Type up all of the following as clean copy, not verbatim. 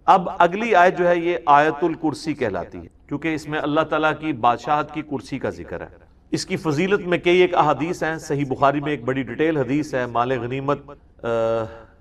اب اگلی آیت جو ہے یہ آیت الکرسی کہلاتی ہے، کیونکہ اس میں اللہ تعالیٰ کی بادشاہت کی کرسی کا ذکر ہے۔ اس کی فضیلت میں کئی ایک احادیث ہیں، صحیح بخاری میں ایک بڑی ڈیٹیل حدیث ہے، مال غنیمت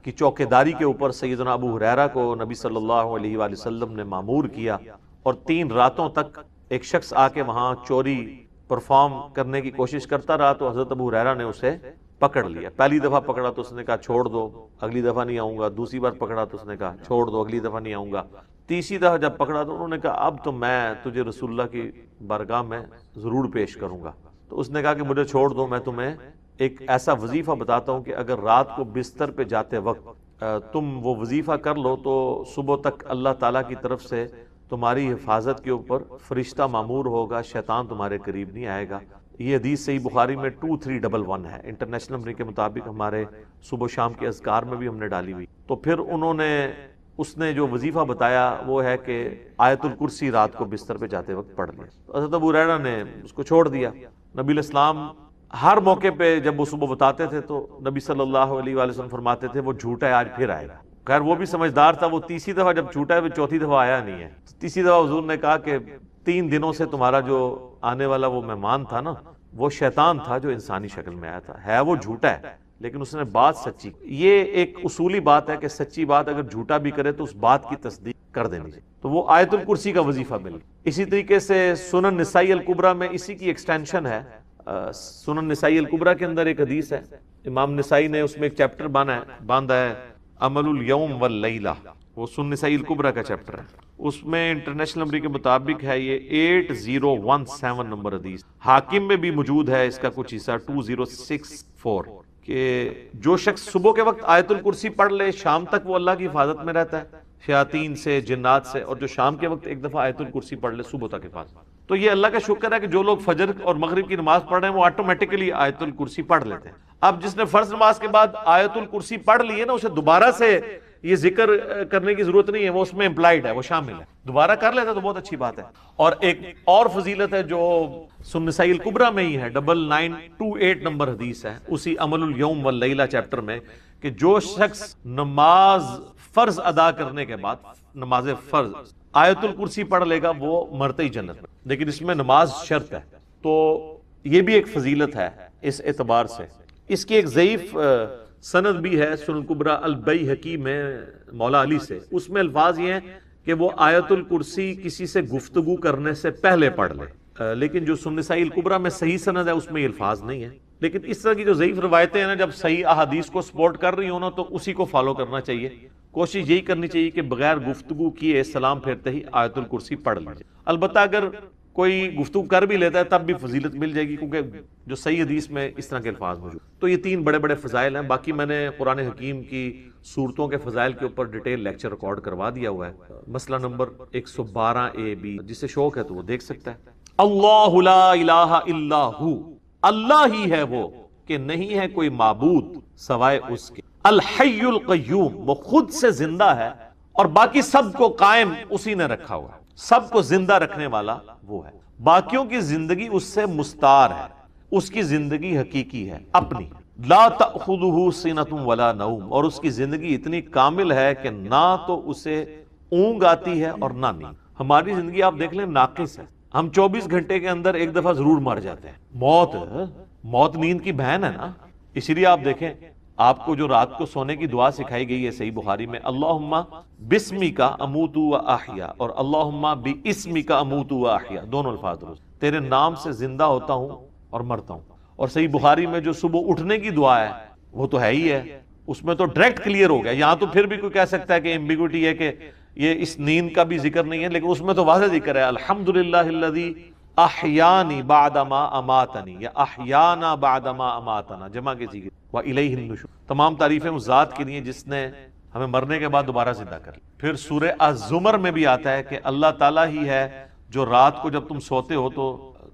کی چوکیداری کے اوپر سیدنا ابو ہریرہ کو نبی صلی اللہ علیہ وآلہ وسلم نے مامور کیا، اور 3 راتوں تک ایک شخص آ کے وہاں چوری پرفارم کرنے کی کوشش کرتا رہا، تو حضرت ابو ہریرہ نے اسے پکڑ لیا۔ پہلی دفعہ پکڑا تو اس نے کہا چھوڑ دو، اگلی دفعہ نہیں آؤں گا۔ دوسری بار پکڑا تو اس نے کہا چھوڑ دو، اگلی دفعہ نہیں آؤں گا۔ تیسری دفعہ جب پکڑا تو انہوں نے کہا اب تو میں تجھے رسول اللہ کی بارگاہ میں ضرور پیش کروں گا۔ تو اس نے کہا کہ مجھے چھوڑ دو، میں تمہیں ایک ایسا وظیفہ بتاتا ہوں کہ اگر رات کو بستر پہ جاتے وقت تم وہ وظیفہ کر لو تو صبح تک اللہ تعالیٰ کی طرف سے تمہاری حفاظت کے اوپر فرشتہ مامور ہوگا، شیطان تمہارے قریب نہیں آئے گا۔ یہ حدیث صحیح بخاری میں 2311 ہے، انٹرنیشنل نمبر کے مطابق ہمارے صبح شام کے اذکار میں بھی ہم نے ڈالی ہوئی۔ تو پھر اس نے جو وظیفہ بتایا وہ ہے کہ آیت الکرسی رات کو بستر پہ جاتے وقت پڑھ لیں۔ حضرت ابو ہریرہ نے اس کو چھوڑ دیا۔ نبی علیہ السلام ہر موقع پہ جب وہ صبح بتاتے تھے تو نبی صلی اللہ علیہ وآلہ وسلم فرماتے تھے وہ جھوٹا ہے، آج پھر آئے گا۔ خیر وہ بھی سمجھدار تھا، وہ تیسری دفعہ جب جھوٹا ہے وہ چوتھی دفعہ آیا نہیں ہے۔ تیسری دفعہ حضور نے کہا کہ 3 دنوں سے تمہارا جو آنے والا وہ مہمان تھا نا، وہ شیطان تھا جو انسانی شکل میں آیا تھا، ہے وہ جھوٹا ہے لیکن اس نے بات سچی۔ یہ ایک اصولی بات ہے کہ سچی بات اگر جھوٹا بھی کرے تو اس بات کی تصدیق کر دینی چاہیے۔ تو وہ آیت الکرسی کا وظیفہ مل۔ اسی طریقے سے سنن نسائی الکبریٰ میں اسی کی ایکسٹینشن ہے۔ سنن نسائی الکبریٰ کے اندر ایک حدیث ہے، امام نسائی نے اس میں ایک چیپٹر باندھا ہے عمل الیوم واللیلہ، وہ سنن نسائی الکبریٰ کا چیپٹر ہے۔ اس میں انٹرنیشنل نمبر کے مطابق ہے یہ 8017 نمبر حدیث۔ حاکم میں بھی موجود ہے اس کا کچھ حصہ 2064، کہ جو شخص صبح کے وقت آیت الکرسی پڑھ لے شام تک وہ اللہ کی حفاظت میں رہتا ہے شیاطین سے، جنات سے، اور جو شام کے وقت ایک دفعہ آیت الکرسی پڑھ لے صبح تک حفاظت۔ تو یہ اللہ کا شکر ہے کہ جو لوگ فجر اور مغرب کی نماز پڑھ رہے ہیں وہ آٹومیٹکلی آیت الکرسی پڑھ لیتے ہیں۔ اب جس نے فرض نماز کے بعد آیت الکرسی پڑھ لی ہے نا، اسے دوبارہ سے یہ ذکر کرنے کی ضرورت نہیں ہے، وہ اس میں امپلائڈ ہے، وہ شامل ہے۔ دوبارہ کر لیتا تو بہت اچھی بات ہے۔ اور ایک اور فضیلت ہے جو سنن نسائی الکبریٰ میں ہی ہے، 9928 نمبر حدیث ہے اسی عمل الیوم واللیلہ چیپٹر میں، کہ جو شخص نماز فرض ادا کرنے کے بعد نماز فرض آیت الکرسی پڑھ لے گا وہ مرتے ہی جنت میں، لیکن اس میں نماز شرط ہے۔ تو یہ بھی ایک فضیلت ہے اس اعتبار سے۔ اس کی ایک ضعیف سند بھی ہے سنن الکبریٰ البیہقی میں مولا علی سے، اس میں الفاظ یہ ہیں کہ وہ آیت الکرسی کسی سے گفتگو کرنے سے پہلے پڑھ لے، لیکن جو سنن نسائی الکبریٰ میں صحیح سند ہے اس میں یہ الفاظ نہیں ہے۔ لیکن اس طرح کی جو ضعیف روایتیں ہیں نا، جب صحیح احادیث کو سپورٹ کر رہی ہوں نا تو اسی کو فالو کرنا چاہیے۔ کوشش یہی کرنی چاہیے کہ بغیر گفتگو کیے سلام پھیرتے ہی آیت الکرسی پڑھ لیجیے۔ البتہ اگر کوئی گفتگو کر بھی لیتا ہے تب بھی فضیلت مل جائے گی، کیونکہ جو صحیح حدیث میں اس طرح کے الفاظ موجود۔ تو یہ 3 بڑے بڑے فضائل ہیں۔ باقی میں نے قرآن حکیم کی سورتوں کے فضائل کے اوپر ڈیٹیل لیکچر ریکارڈ کروا دیا ہوا ہے، مسئلہ نمبر 112A-B، جسے شوق ہے تو وہ دیکھ سکتا ہے۔ اللہ لا الہ الا ہو، اللہ ہی ہے وہ کہ نہیں ہے کوئی معبود سوائے اس کے۔ الحی القیوم، وہ خود سے زندہ ہے اور باقی سب کو قائم اسی نے رکھا ہوا ہے، سب کو زندہ رکھنے والا وہ ہے۔ باقیوں کی زندگی اس سے مستعار ہے، اس کی زندگی حقیقی ہے اپنی۔ لا تأخذہ سنۃ ولا نوم، اور اس کی زندگی اتنی کامل ہے کہ نہ تو اسے اونگ آتی ہے اور نہ نیند۔ ہماری زندگی آپ دیکھ لیں ناقص ہے، ہم 24 گھنٹے کے اندر ایک دفعہ ضرور مر جاتے ہیں۔ موت نیند کی بہن ہے نا، اسی لیے آپ دیکھیں آپ کو جو رات کو سونے کی دعا سکھائی گئی ہے صحیح بخاری میں، اللہم بسمک اموت و احیا، اور اللہم باسمک اموت و احیا، دونوں الفاظ درست، تیرے نام سے زندہ ہوتا ہوں اور مرتا ہوں۔ اور صحیح بخاری میں جو صبح اٹھنے کی دعا ہے وہ تو ہے ہی ہے، اس میں تو ڈائریکٹ کلیئر ہو گیا۔ یہاں تو پھر بھی کوئی کہہ سکتا ہے کہ ایمبیگوٹی ہے کہ یہ اس نیند کا بھی ذکر نہیں ہے، لیکن اس میں تو واضح ذکر ہے، الحمدللہ الذی احیانی بعد ما اماتنی، یا احیانا بعد ما اماتنا، جمع کے سیغے، وَإِلَيْهِ النُّشُورُ، تمام تعریفیں اس ذات کے لیے جس نے ہمیں مرنے کے بعد دوبارہ زندہ کر لیا۔ پھر سورہ الزمر میں بھی آتا ہے کہ اللہ تعالیٰ ہی ہے جو رات کو جب تم سوتے ہو تو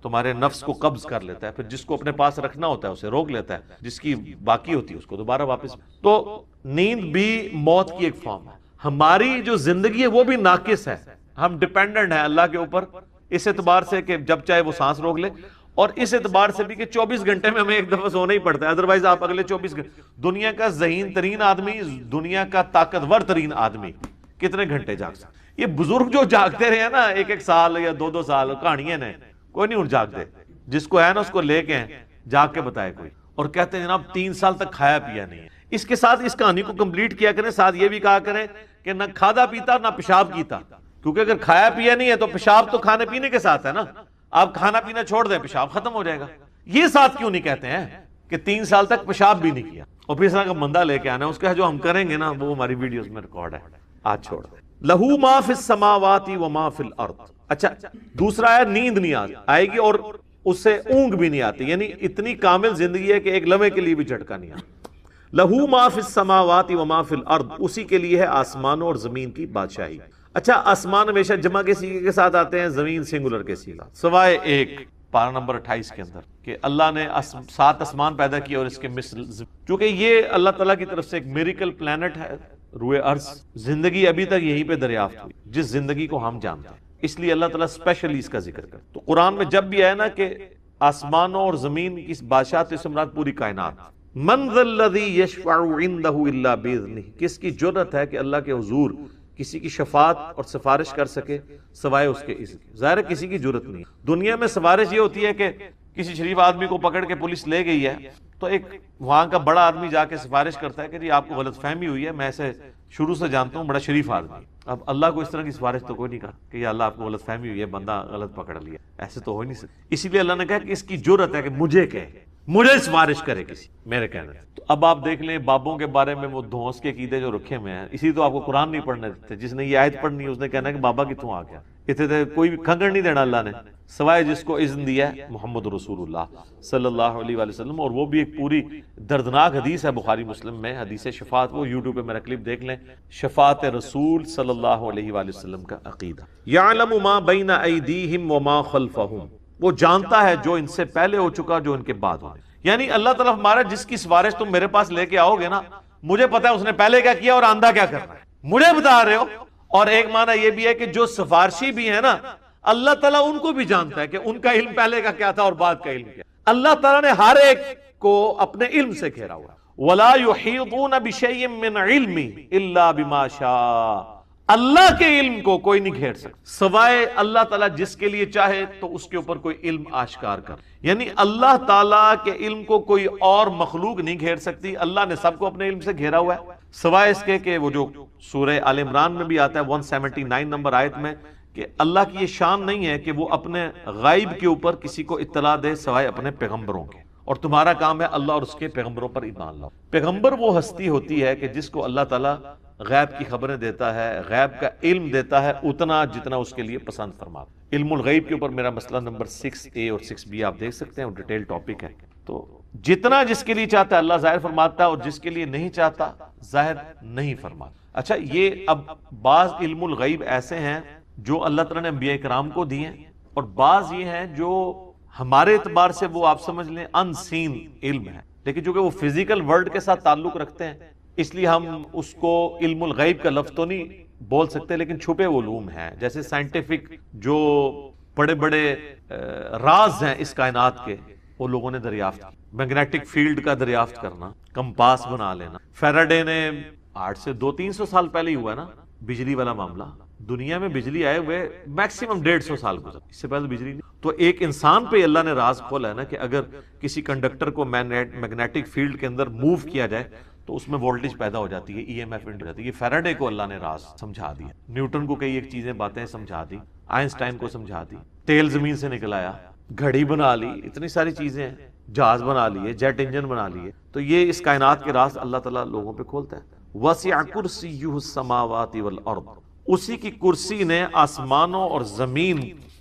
تمہارے نفس کو قبض کر لیتا ہے، پھر جس کو اپنے پاس رکھنا ہوتا ہے اسے روک لیتا ہے، جس کی باقی ہوتی ہے اس کو دوبارہ واپس۔ تو نیند بھی موت کی ایک فارم ہے۔ ہماری جو زندگی ہے وہ بھی ناقص ہے، ہم ڈیپینڈنٹ ہیں اللہ کے اوپر، اس اعتبار سے کہ جب چاہے وہ سانس روک لے، اور اس اعتبار سے بھی کہ 24 گھنٹے میں ہمیں ایک دفعہ سونا ہی پڑتا ہے، ادروائز آپ اگلے 24 گھنٹے، دنیا کا ذہین ترین آدمی، دنیا کا طاقتور ترین آدمی کتنے گھنٹے جاگ سکتے؟ یہ بزرگ جو جاگتے رہے ہیں نا 1 سال یا 2 سال، کہانیاں نے، کوئی نہیں اٹھ جاگتے. جس کو ہے نا اس کو لے کے جاگ کے بتائے کوئی. اور کہتے ہیں جناب 3 سال تک کھایا پیا نہیں ہے. اس کے ساتھ اس کہانی کو کمپلیٹ کیا کریں، ساتھ یہ بھی کہا کریں کہ نہ کھادا پیتا نہ پیشاب کیتا، کیونکہ اگر کھایا پیا نہیں ہے تو پیشاب تو کھانے پینے کے ساتھ ہے نا. آپ کھانا پینا چھوڑ دیں پیشاب ختم ہو جائے گا. یہ ساتھ کیوں نہیں کہتے ہیں کہ 3 سال تک پیشاب بھی نہیں کیا، اور پھر اس طرح کا بندہ لے کے آنا ہے، اس کا جو ہم کریں گے نا وہ ہماری ویڈیوز میں ریکارڈ ہے. آج چھوڑ دیں. لہو ما فی السماوات و ما فی الارض. اچھا دوسرا ہے نیند نہیں آئے گی اور اس سے اونگ بھی نہیں آتی، یعنی اتنی کامل زندگی ہے کہ ایک لمحے کے لیے بھی جھٹکا نہیں آتا. لہو ما فی السماوات و ما فی الارض، اسی کے لیے ہے آسمانوں اور زمین کی بادشاہی. اچھا آسمان ہمیشہ جمع کے سیغے کے ساتھ آتے ہیں، زمین سنگولر کے سیغہ، سوائے ایک پارہ نمبر 28 کے اندر کہ اللہ نے 7 آسمان پیدا کیے اور اس کے مثل، چونکہ یہ اللہ تعالیٰ کی طرف سے ایک میریکل پلانٹ ہے روئے ارض. زندگی ابھی تک یہیں پہ دریافت ہوئی جس زندگی کو ہم جانتے ہیں، اس لیے اللہ تعالیٰ اسپیشلی اس کا ذکر کرتا. تو قرآن میں جب بھی آیا نا کہ آسمانوں اور زمین کی بادشاہت، اس سے مراد پوری کائنات. من ذا الذی یشفع عندہ الا باذنہ، کس کی جرأت ہے کہ اللہ کے حضور کسی کی شفاعت اور سفارش کر سکے سوائے اس کے اذن. ظاہر ہے کسی کی جرأت نہیں. دنیا میں سفارش یہ ہوتی ہے کہ کسی شریف آدمی کو پکڑ کے پولیس لے گئی ہے تو ایک وہاں کا بڑا آدمی جا کے سفارش کرتا ہے کہ جی آپ کو غلط فہمی ہوئی ہے، میں اسے شروع سے جانتا ہوں، بڑا شریف آدمی. اب اللہ کو اس طرح کی سفارش تو کوئی نہیں کہا کہ یا اللہ آپ کو غلط فہمی ہوئی ہے، بندہ غلط پکڑ لیا، ایسے تو ہو نہیں سکتا. اسی لیے اللہ نے کہا کہ اس کی جرأت ہے کہ مجھے کہے، مجھے سفارش کرے کسی میرے کہنے. تو اب آپ دیکھ لیں بابوں کے بارے میں وہ دھونس کے عقیدے جو رکھے ہوئے ہیں، اسی تو آپ کو قرآن نہیں پڑھنے دیتے. جس نے یہ آیت پڑھنی ہے اس نے کہنا ہے کہ بابا کتوں آ گیا. اتنے کوئی بھی کھنگڑ نہیں دینا اللہ نے، سوائے جس کو اذن دیا ہے محمد رسول اللہ صلی اللہ علیہ وآلہ وسلم. اور وہ بھی ایک پوری دردناک حدیث ہے بخاری مسلم میں، حدیث شفاعت. وہ یوٹیوب پہ میرا کلپ دیکھ لیں، شفاعت رسول صلی اللہ علیہ وآلہ وسلم کا عقیدہ. یعلم ما بین ایدیہم وما خلفہم، وہ جانتا ہے جو ان سے پہلے ہو چکا جو ان کے بعد ہونے. یعنی اللہ تعالیٰ ہمارا جس کی سفارش تم میرے پاس لے کے آؤ گے نا، مجھے پتا ہے اس نے پہلے کیا کیا اور آندہ کیا کرنا ہے، مجھے بتا رہے ہو. اور ایک معنی یہ بھی ہے کہ جو سفارشی بھی ہے نا، اللہ تعالیٰ ان کو بھی جانتا ہے کہ ان کا علم پہلے کا کیا تھا اور بعد کا علم کیا. اللہ تعالیٰ نے ہر ایک کو اپنے علم سے گھیرا ہوا. وَلَا يُحِيطُونَ بِشَيْءٍ مِّنْ عِلْمِهِ إِلَّا بِمَا شَاءَ، اللہ کے علم کو کوئی نہیں گھیر سکتا سوائے اللہ تعالیٰ جس کے لیے چاہے تو اس کے اوپر کوئی علم آشکار کر. یعنی اللہ تعالیٰ کے علم کو کوئی اور مخلوق نہیں گھیر سکتی. اللہ نے سب کو اپنے علم سے گھیرا ہوا ہے، سوائے اس کے کہ وہ جو سورہ آل عمران میں بھی آتا ہے 179 نمبر آیت میں کہ اللہ کی یہ شان نہیں ہے کہ وہ اپنے غائب کے اوپر کسی کو اطلاع دے سوائے اپنے پیغمبروں کے، اور تمہارا کام ہے اللہ اور اس کے پیغمبروں پر ایمان لاؤ. پیغمبر وہ ہستی ہوتی ہے کہ جس کو اللہ تعالیٰ غیب کی خبریں دیتا ہے، غیب کا علم دیتا ہے اتنا جتنا اس کے لیے پسند فرماتا. علم الغیب کے اوپر میرا مسئلہ نمبر 6A اور 6B آپ دیکھ سکتے ہیں، وہ ڈیٹیل ٹاپک ہے. تو جتنا جس کے لیے چاہتا ہے اللہ ظاہر فرماتا ہے، اور جس کے لیے نہیں چاہتا ظاہر نہیں فرماتا. اچھا یہ اب بعض علم الغیب ایسے ہیں جو اللہ تعالیٰ نے انبیاء کرام کو دیے ہیں، اور بعض یہ ہیں جو ہمارے اعتبار سے وہ آپ سمجھ لیں ان سین علم ہے، لیکن چونکہ وہ فزیکل ورلڈ کے ساتھ تعلق رکھتے ہیں اس لیے ہم اس کو علم الغیب کا لفظ تو نہیں بول سکتے، لیکن چھپے علوم ہیں. جیسے سائنٹیفک جو بڑے بڑے راز ہیں اس کائنات کے، وہ لوگوں نے دریافت کی. میگنیٹک فیلڈ کا دریافت کرنا، کمپاس بنا لینا. فیراڈے نے 800 سے 200-300 سال پہلے ہی ہوا نا بجلی والا معاملہ. دنیا میں بجلی آئے ہوئے میکسیمم 150 سال گزر، اس سے پہلے بجلی نہیں. تو ایک انسان پہ اللہ نے راز کھولا ہے نا کہ اگر کسی کنڈکٹر کو میگنیٹک فیلڈ کے اندر موو کیا جائے تو اس میں وولٹیج پیدا ہو جاتی ہے، EMF انڈ جاتی ہے. یہ فیراڈے کو اللہ نے راز سمجھا دیا. نیوٹن کو کئی ایک چیزیں باتیں سمجھا دی، آئنسٹائن کو سمجھا دی. تیل زمین سے نکل آیا، گھڑی بنا لی، اتنی ساری چیزیں ہیں، جہاز بنا لیے، جیٹ انجن بنا لیے. تو یہ اس کائنات کے راز اللہ تعالیٰ لوگوں پہ کھولتا ہے. وسع کرسیہ السماوات والارض، اسی کی کرسی نے آسمانوں اور زمین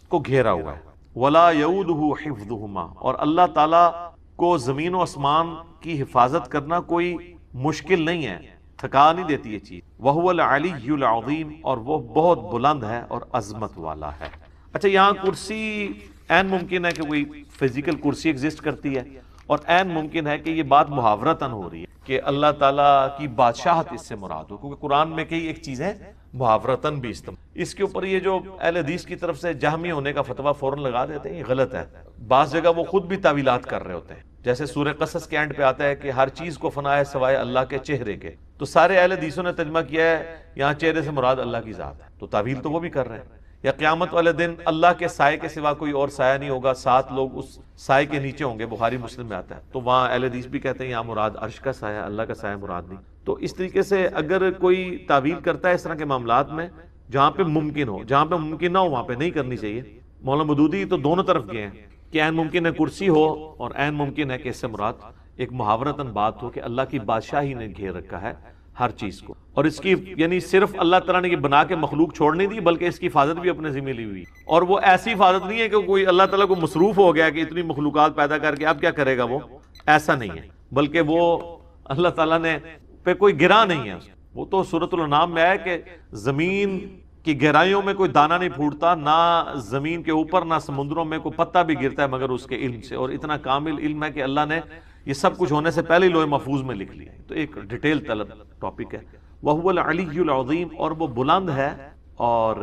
کو گھیرا ہوا ہے. ولا یؤودہ حفظہما، اور اللہ تعالیٰ کو زمین و آسمان کی حفاظت کرنا کوئی مشکل نہیں ہے، تھکا نہیں دیتی یہ چیز. وہو العلی العظیم، اور وہ بہت بلند ہے اور عظمت والا ہے. اچھا یہاں کرسی عین ممکن ہے کہ کوئی فزیکل کرسی ایگزسٹ کرتی ہے، اور عین ممکن ہے کہ یہ بات محاورتاً ہو رہی ہے کہ اللہ تعالیٰ کی بادشاہت اس سے مراد ہو، کیونکہ قرآن میں کئی ایک چیزیں محاورتاً بھی استعمال. اس کے اوپر یہ جو اہل حدیث کی طرف سے جہمی ہونے کا فتویٰ فوراً لگا دیتے ہیں، یہ غلط ہے. بعض جگہ وہ خود بھی تعویلات کر رہے ہوتے ہیں. جیسے سورہ قصص کے اینڈ پہ آتا ہے کہ ہر چیز کو فنا ہے سوائے اللہ کے چہرے کے. تو سارے اہل حدیثوں نے ترجمہ کیا ہے یہاں چہرے سے مراد اللہ کی ذات ہے، تو تعویل تو وہ بھی کر رہے ہیں۔ یا قیامت والے دن اللہ کے سائے کے سوا کوئی اور سایہ نہیں ہوگا، 7 لوگ اس سائے کے نیچے ہوں گے، بخاری مسلم میں آتا ہے، تو وہاں اہل حدیث بھی کہتے ہیں یہاں مراد عرش کا سایہ، اللہ کا سایہ مراد نہیں۔ تو اس طریقے سے اگر کوئی تعویل کرتا ہے اس طرح کے معاملات میں، جہاں پہ ممکن ہو، جہاں پہ ممکن نہ ہو وہاں پہ نہیں کرنی چاہیے۔ مولانا مودودی تو دونوں طرف گئے ہیں کہ عین ممکن ہے کرسی ہو، اور عین ممکن ہے کہ اس سے مراد ایک محاورتاً بات ہو کہ اللہ کی بادشاہی نے گھیر رکھا ہے ہر چیز کو، اور اس کی یعنی صرف اللہ تعالیٰ نے یہ بنا کے مخلوق چھوڑ نہیں دی، بلکہ اس کی حفاظت بھی اپنے ذمہ لی ہوئی، اور وہ ایسی حفاظت نہیں ہے کہ کوئی اللہ تعالیٰ کو مصروف ہو گیا کہ اتنی مخلوقات پیدا کر کے اب کیا کرے گا، وہ ایسا نہیں ہے، بلکہ وہ اللہ تعالیٰ نے پہ کوئی گرا نہیں ہے۔ وہ تو سورۃ الانعام میں ہے کہ زمین کی گہرائیوں میں کوئی دانہ نہیں پھوٹتا، نہ زمین کے اوپر نہ سمندروں میں کوئی پتا بھی گرتا ہے مگر اس کے علم سے، اور اتنا کامل علم ہے کہ اللہ نے یہ سب کچھ ہونے سے پہلے لوح محفوظ میں لکھ لیا۔ تو ایک ڈیٹیل طلب ٹاپک ہے۔ وَهُوَ الْعَلِيُّ الْعَظِيمُ، اور وہ بلند ہے اور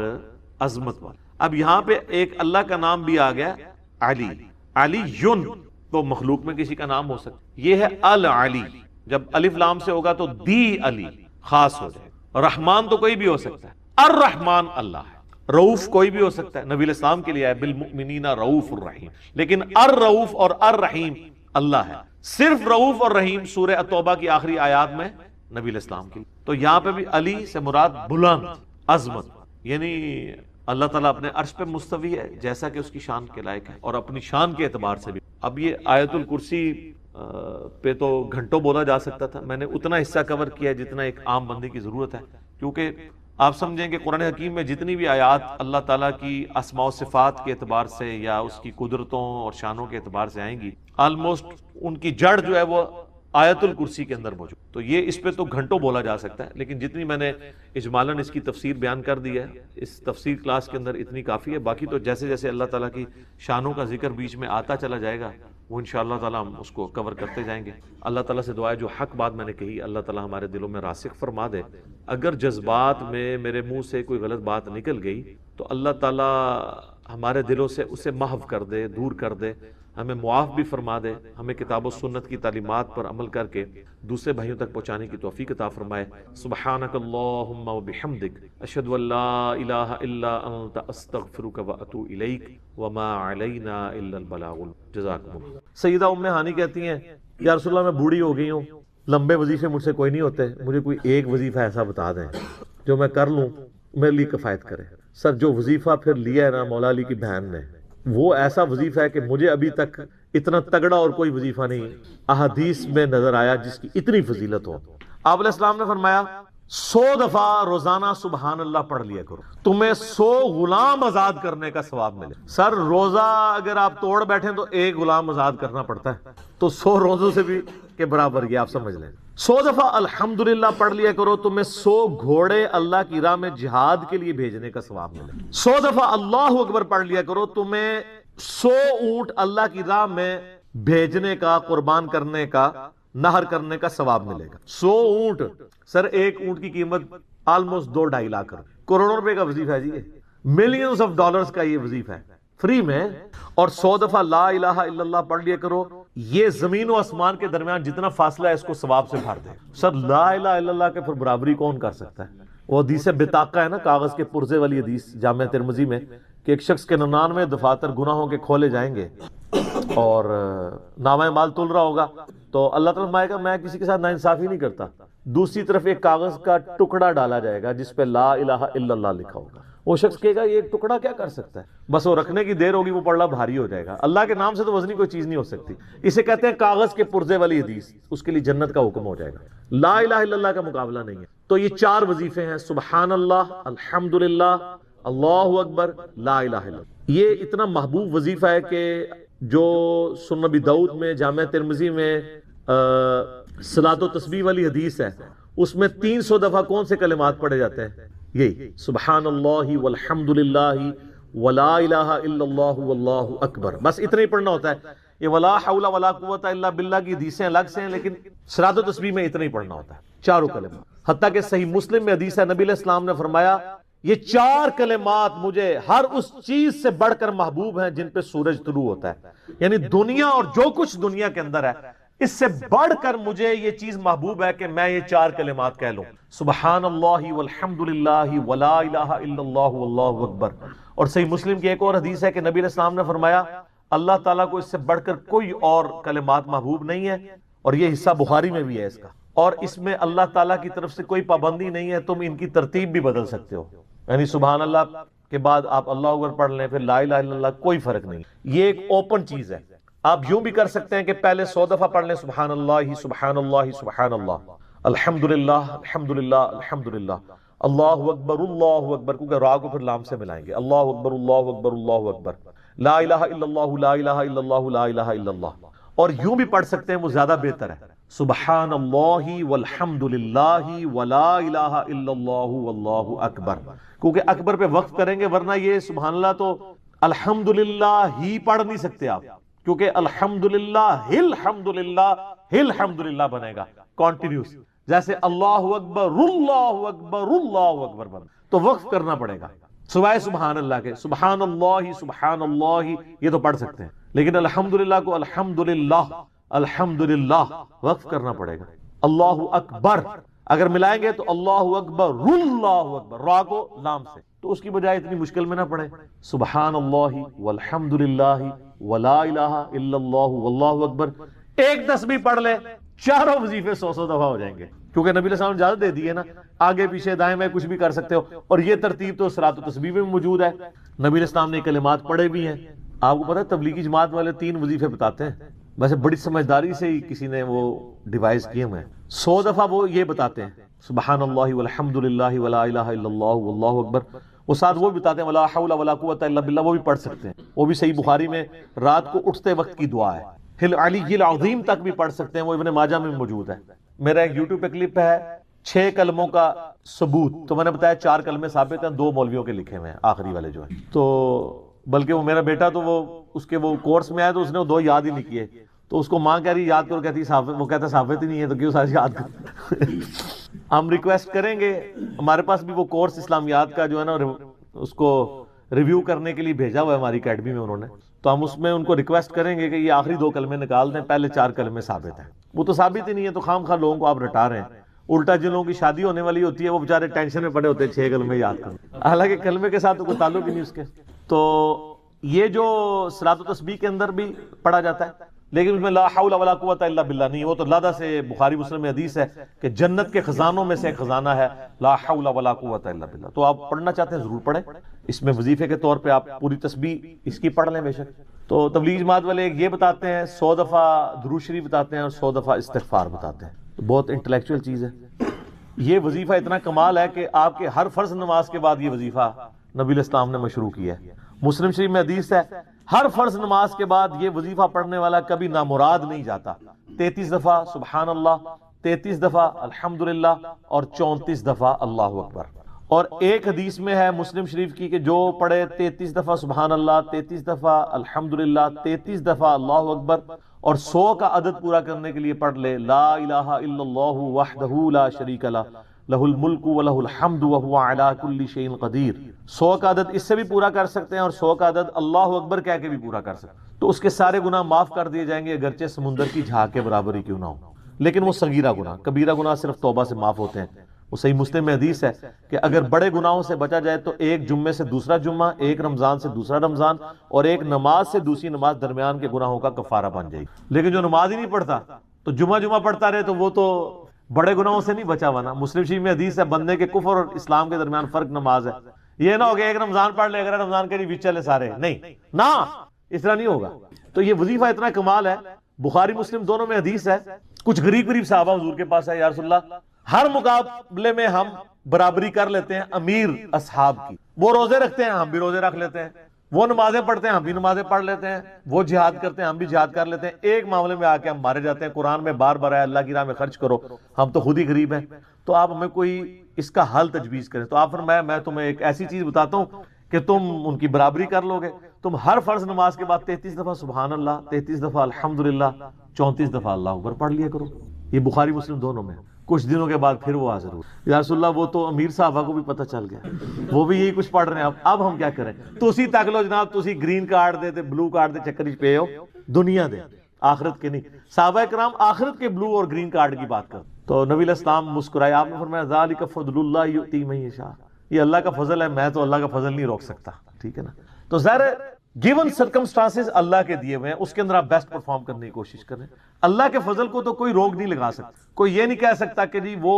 عظمت والا۔ اب یہاں پہ ایک اللہ کا نام بھی آ گیا علی، علی یون، تو مخلوق میں کسی کا نام ہو سکتا، یہ ہے العلی، جب الف لام سے ہوگا تو دی علی خاص ہو جائے۔ رحمان تو کوئی بھی ہو سکتا ہے، الرحمان اللہ ہے، رؤوف کوئی بھی ہو سکتا ہے، نبی علیہ السلام کے لیے ہے بالمؤمنین رؤوف الرحیم، لیکن الرؤوف اور الرحیم اللہ ہے۔ صرف رؤوف اور رحیم سورہ توبہ کی آخری آیات میں نبی علیہ السلام کی۔ تو یہاں پہ بھی علی سے مراد بلند، عظمت، یعنی اللہ تعالیٰ اپنے عرش پہ مستوی ہے جیسا کہ اس کی شان کے لائق ہے، اور اپنی شان کے اعتبار سے بھی۔ اب یہ آیت الکرسی پہ تو گھنٹوں بولا جا سکتا تھا، میں نے اتنا حصہ کور کیا جتنا ایک عام بندے کی ضرورت ہے، کیونکہ آپ سمجھیں کہ قرآن حکیم میں جتنی بھی آیات اللہ تعالیٰ کی اسماء و صفات کے اعتبار سے یا اس کی قدرتوں اور شانوں کے اعتبار سے آئیں گی، آلموسٹ ان کی جڑ جو ہے وہ آیت الکرسی کے اندر موجود۔ تو یہ اس پہ تو گھنٹوں بولا جا سکتا ہے، لیکن جتنی میں نے اجمالاً اس کی تفسیر بیان کر دی ہے اس تفسیر کلاس کے اندر اتنی کافی ہے۔ باقی تو جیسے جیسے اللہ تعالیٰ کی شانوں کا ذکر بیچ میں آتا چلا جائے گا وہ انشاءاللہ تعالیٰ ہم اس کو کور کرتے جائیں گے۔ اللہ تعالیٰ سے دعا ہے جو حق بات میں نے کہی اللہ تعالیٰ ہمارے دلوں میں راسخ فرما دے۔ اگر جذبات میں میرے منہ سے کوئی غلط بات نکل گئی تو اللہ تعالیٰ ہمارے دلوں سے اسے محو کر دے، دور کر دے، ہمیں معاف بھی فرما دے، ہمیں کتاب و سنت کی تعلیمات پر عمل کر کے دوسرے بھائیوں تک پہنچانے کی توفیق عطا فرمائے۔ سبحانک اللہم و بحمدک، اشہد ان لا الہ الا انت، استغفرک و اتوب الیک، وما علینا الا البلاغ۔ جزاکم اللہ۔ سیدہ ام ہانی کہتی ہیں یا رسول اللہ میں بوڑھی ہو گئی ہوں، لمبے وظیفے مجھ سے کوئی نہیں ہوتے، مجھے کوئی ایک وظیفہ ایسا بتا دیں جو میں کر لوں میرے لیے کفایت کرے۔ سر جو وظیفہ پھر لیا ہے نا مولا علی کی بہن نے، وہ ایسا وظیفہ ہے کہ مجھے ابھی تک اتنا تگڑا اور کوئی وظیفہ نہیں احادیث میں نظر آیا جس کی اتنی فضیلت ہو۔ آپ علیہ السلام نے فرمایا 100 دفعہ روزانہ سبحان اللہ پڑھ لیا کرو، تمہیں 100 غلام آزاد کرنے کا ثواب ملے۔ سر روزہ اگر آپ توڑ بیٹھیں تو ایک غلام آزاد کرنا پڑتا ہے، تو 100 روزوں سے بھی کے برابر یہ آپ سمجھ لیں۔ 100 دفعہ الحمدللہ پڑھ لیا کرو، تمہیں 100 گھوڑے اللہ کی راہ میں جہاد کے لیے بھیجنے کا ثواب ملے۔ 100 دفعہ اللہ اکبر پڑھ لیا کرو، تمہیں 100 اونٹ اللہ کی راہ میں بھیجنے کا، قربان کرنے کا، نہر کرنے کا ثواب ملے گا۔ 100 اونٹ، سر ایک اونٹ کی قیمت آلموسٹ 2-2.5 لاکھ روپے، کروڑوں روپے کا وظیفہ ہے جی، ملینز آف ڈالرز کا یہ وظیفہ ہے فری میں۔ اور 100 دفعہ لا الہ الا اللہ پڑھ لیا کرو، یہ زمین و آسمان کے درمیان جتنا فاصلہ ہے اس کو ثواب سے بھر دے۔ سر لا الہ الا اللہ کے پھر برابری کون کر سکتا ہے؟ وہ حدیث بطاقہ ہے نا، کاغذ کے پرزے والی حدیث جامع ترمذی میں، کہ ایک شخص کے 99 دفاتر گناہوں کے کھولے جائیں گے اور نامہ مال تل رہا ہوگا، تو اللہ تعالیٰ فرمائے گا میں کسی کے ساتھ ناانصافی نہیں کرتا۔ دوسری طرف ایک کاغذ کا ٹکڑا ڈالا جائے گا جس پہ لا الہ الا اللہ لکھا ہوگا۔ وہ شخص کہے گا یہ ایک ٹکڑا کیا کر سکتا ہے، بس وہ رکھنے کی دیر ہوگی، وہ پڑھنا بھاری ہو جائے گا۔ اللہ کے نام سے تو وزنی کوئی چیز نہیں ہو سکتی، اسے کہتے ہیں کاغذ کے پرزے والی حدیث، اس کے لیے جنت کا حکم ہو جائے گا۔ لا الہ الا اللہ کا مقابلہ نہیں ہے۔ تو یہ 4 وظیفے ہیں، سبحان اللہ، الحمدللہ، اللہ اکبر، لا الہ الا اللہ۔ یہ اتنا محبوب وظیفہ ہے کہ جو سنن نبی داؤد میں، جامع ترمذی میں صلاۃ و تسبیح والی حدیث ہے، اس میں 300 دفعہ کون سے کلمات پڑھے جاتے ہیں؟ یہی سبحان اللہ والحمد للہ ولا الہ الا اللہ واللہ اکبر، بس اتنا ہی پڑھنا ہوتا ہے۔ یہ ولا حول ولا قوت الا باللہ کی حدیثیں الگ سے ہیں، لیکن صلاۃ و تسبیح میں اتنا ہی پڑھنا ہوتا ہے، 4 کلمات۔ حتیٰ کہ صحیح مسلم میں حدیث ہے، نبی علیہ السلام نے فرمایا یہ 4 کلمات مجھے ہر اس چیز سے بڑھ کر محبوب ہیں جن پہ سورج طلوع ہوتا ہے، یعنی دنیا اور جو کچھ دنیا کے اندر ہے اس سے بڑھ کر مجھے یہ چیز محبوب ہے کہ میں یہ 4 کلمات کہہ لوں، سبحان اللہ والحمد للہ ولا الہ الا اللہ واللہ اکبر۔ اور صحیح مسلم کی ایک اور حدیث ہے کہ نبی علیہ السلام نے فرمایا اللہ تعالیٰ کو اس سے بڑھ کر کوئی اور کلمات محبوب نہیں ہے، اور یہ حصہ بخاری میں بھی ہے اس کا، اور اس میں اللہ تعالیٰ کی طرف سے کوئی پابندی نہیں ہے، تم ان کی ترتیب بھی بدل سکتے ہو، یعنی سبحان اللہ کے بعد آپ اللہ اکبر پڑھ لیں، پھر لا الہ الا اللہ، کوئی فرق نہیں۔ یہ ایک اوپن چیز ہے، آپ یوں بھی کر سکتے ہیں کہ پہلے 100 دفعہ پڑھ لیں سبحان اللہ سبحان اللہ سبحان اللہ، الحمدللہ الحمدللہ الحمدللہ، اللہ اکبر، کیونکہ را کو پھر لام سے ملائیں گے، اللہ اکبر اللہ اکبر اللہ اکبر، لا الہ الا اللہ لا الہ الا اللہ لا الہ الا اللہ۔ اور یوں بھی پڑھ سکتے ہیں، وہ زیادہ بہتر ہے، سبحان اللہ والحمد للہ ولا الہ الا اللہ واللہ اکبر، کیونکہ اکبر پہ وقف کریں گے، ورنہ یہ سبحان اللہ تو الحمدللہ ہی پڑھ نہیں سکتے آپ، کیونکہ الحمدللہ الحمدللہ بنے گا کانٹینیوس، جیسے اللہ اکبر اللہ اکبر اللہ اکبر بنے، تو وقف کرنا پڑے گا سوائے سبحان اللہ کے۔ سبحان اللہ یہ تو پڑھ سکتے ہیں، لیکن الحمدللہ کو الحمدللہ وقف کرنا پڑے گا۔ اللہ اکبر اگر ملائیں گے تو اللہ اکبر را کو لام سے، تو اس کی بجائے اتنی مشکل میں نہ پڑے، سبحان اللہ والحمدللہ ولا الہ الا اللہ واللہ اکبر، ایک تسبیح پڑھ لے، چاروں وظیفے 100 دفعہ ہو جائیں گے، کیونکہ نبی علیہ السلام نے اجازت دے دی ہے نا، آگے پیچھے دائیں بائیں کچھ بھی کر سکتے ہو، اور یہ ترتیب تو صلاۃ و تسبیح میں موجود ہے، نبی علیہ السلام نے کلمات پڑھے بھی ہیں۔ آپ کو پتہ ہے تبلیغی جماعت والے 3 وظیفے بتاتے ہیں، ویسے بڑی سمجھداری سے ہی کسی نے وہ ڈیوائز کیے ہوئے ہیں، 100 دفعہ وہ یہ بتاتے ہیں سبحان اللہ والحمد للہ ولا الہ الا اللہ واللہ اکبر، وہ ساتھ وہ بھی بتاتے ہیں ولا حول ولا قوت الا باللہ، وہ بھی پڑھ سکتے ہیں، وہ بھی صحیح بخاری میں رات کو اٹھتے وقت کی دعا ہے، ہل علی العظیم تک بھی پڑھ سکتے ہیں، وہ ابن ماجہ میں موجود ہے۔ میرا ایک یوٹیوب پہ کلپ ہے 6 کلموں کا ثبوت، تو میں نے بتایا 4 کلمے ثابت ہیں، 2 مولویوں کے لکھے ہوئے ہیں آخری والے جو ہیں، تو بلکہ وہ میرا بیٹا تو وہ اس کے وہ کورس میں آیا تو اس نے وہ 2 یاد ہی نہیں کیے، تو اس کو ماں کہہ رہی یاد کرو، کہتی وہ کہتا ثابت ہی نہیں ہے تو کیوں ساری یاد کرو۔ ہم ریکویسٹ کریں گے، ہمارے پاس بھی وہ کورس اسلامیات کا جو ہے نا اس کو ریویو کرنے کے لیے بھیجا ہوا ہے ہماری اکیڈمی میں انہوں نے، تو ہم اس میں ان کو ریکویسٹ کریں گے کہ یہ آخری 2 کلمے نکال دیں، پہلے 4 کلمے ثابت ہیں، وہ تو ثابت ہی نہیں ہے، تو خام خواہ لوگوں کو آپ رٹا رہے ہیں، الٹا جن لوگوں کی شادی ہونے والی ہوتی ہے وہ بیچارے ٹینشن میں پڑے ہوتے ہیں 6 کلمے یاد کریں، حالانکہ کلمے کے ساتھ تو کوئی تعلق ہی نہیں اس کے۔ تو یہ جو صلاۃ و تسبیح کے اندر بھی پڑھا جاتا ہے، لیکن اس میں لا حول ولا قوت الا باللہ نہیں، وہ تو لادہ سے بخاری مسلم میں حدیث ہے کہ جنت کے خزانوں میں سے ایک خزانہ ہے لا حول ولا قوت الا باللہ، تو آپ پڑھنا چاہتے ہیں ضرور پڑھیں، اس میں وظیفے کے طور پہ آپ پوری تسبیح اس کی پڑھ لیں بے شک۔ تو تبلیغ جماعت والے ایک یہ بتاتے ہیں 100 دفعہ درود شریف بتاتے ہیں اور 100 دفعہ استغفار بتاتے ہیں، تو بہت انٹلیکچوئل چیز ہے۔ یہ وظیفہ اتنا کمال ہے کہ آپ کے ہر فرض نماز کے بعد یہ وظیفہ نبی علیہ السلام نے مشروع کیا ہے، مسلم شریف میں حدیث ہے ہر فرض نماز کے بعد یہ وظیفہ پڑھنے والا کبھی نامراد نہیں جاتا، 33 دفعہ سبحان اللہ، 33 دفعہ الحمدللہ اور 34 دفعہ اللہ اکبر۔ اور ایک حدیث میں ہے مسلم شریف کی کہ جو پڑھے 33 دفعہ سبحان اللہ، 33 دفعہ الحمدللہ، 33 دفعہ اللہ اکبر اور 100 کا عدد پورا کرنے کے لیے پڑھ لے لا الہ الا اللہ وحدہ لا شریک لہ لہ الملک ولہ الحمد وہو علی کل شیء قدیر، 100 کا عدد اس سے بھی پورا کر سکتے ہیں اور 100 کا عدد اللہ اکبر کہہ کے بھی پورا کر سکتے ہیں، تو اس کے سارے گناہ معاف کر دیے جائیں گے اگرچہ سمندر کی جھاگ کے برابر ہی کیوں نہ ہو، لیکن وہ صغیرہ گناہ، کبیرہ گناہ صرف توبہ سے معاف ہوتے ہیں۔ وہ صحیح مسلم میں حدیث ہے کہ اگر بڑے گناہوں سے بچا جائے تو ایک جمعے سے دوسرا جمعہ، ایک رمضان سے دوسرا رمضان اور ایک نماز سے دوسری نماز درمیان کے گناہوں کا کفارہ بن جائے گی، لیکن جو نماز ہی نہیں پڑھتا تو جمعہ پڑھتا رہے تو وہ تو بڑے گناہوں سے نہیں بچا ہوا نا۔ مسلم شریف میں حدیث ہے بندے کے کفر اور اسلام کے درمیان فرق نماز ہے، یہ نہ ہوگا ایک رمضان پڑھ لے اگر رمضان کے بیچ چلے سارے، نہیں نا، اس طرح نہیں ہوگا۔ تو یہ وظیفہ اتنا کمال ہے، بخاری مسلم دونوں میں حدیث ہے، کچھ غریب صحابہ حضور کے پاس ہے، یا رسول اللہ ہر مقابلے میں ہم برابری کر لیتے ہیں امیر اصحاب کی، وہ روزے رکھتے ہیں ہم بھی روزے رکھ لیتے ہیں، وہ نمازیں پڑھتے ہیں ہم بھی نمازیں پڑھ لیتے ہیں، وہ جہاد کرتے ہیں ہم بھی جہاد کر لیتے ہیں، ایک معاملے میں آ کے ہم مارے جاتے ہیں، قرآن میں بار بار آیا اللہ کی راہ میں خرچ کرو، ہم تو خود ہی غریب ہیں، تو آپ ہمیں کوئی اس کا حل تجویز کریں۔ تو آپ فرمایا میں تمہیں ایک ایسی چیز بتاتا ہوں کہ تم ان کی برابری کر لو گے، تم ہر فرض نماز کے بعد 33 دفعہ سبحان اللہ، 33 دفعہ الحمدللہ، 34 دفعہ اللہ اکبر پڑھ لیا کرو۔ یہ بخاری مسلم دونوں میں۔ کچھ دنوں کے بعد پھر وہ حاضر ہو، یا رسول اللہ وہ تو امیر صحابہ کو بھی پتہ چل گیا، وہ بھی یہی کچھ پڑھ رہے ہیں، اب ہم کیا کریں؟ تسی تک لو جناب، تسی گرین کارڈ دے تے بلو کارڈ دے چکر وچ پے ہو، دنیا دے آخرت کے نہیں. صحابہ کرام آخرت کے بلو اور گرین کارڈ کی بات کر. تو نبی علیہ السلام مسکرائے, آپ نے فرمایا ذالک فضل اللہ یؤتی من یشاء, یہ اللہ کا فضل ہے, میں تو اللہ کا فضل نہیں روک سکتا. ٹھیک ہے نا. تو ظاہر ہے گیون سرکمسٹانسز اللہ کے دیے ہوئے ہیں, اس کے اندر آپ بیسٹ پرفارم کرنے کی کوشش کریں. اللہ کے فضل کو تو کوئی روک نہیں لگا سکتا. کوئی یہ نہیں کہہ سکتا کہ جی وہ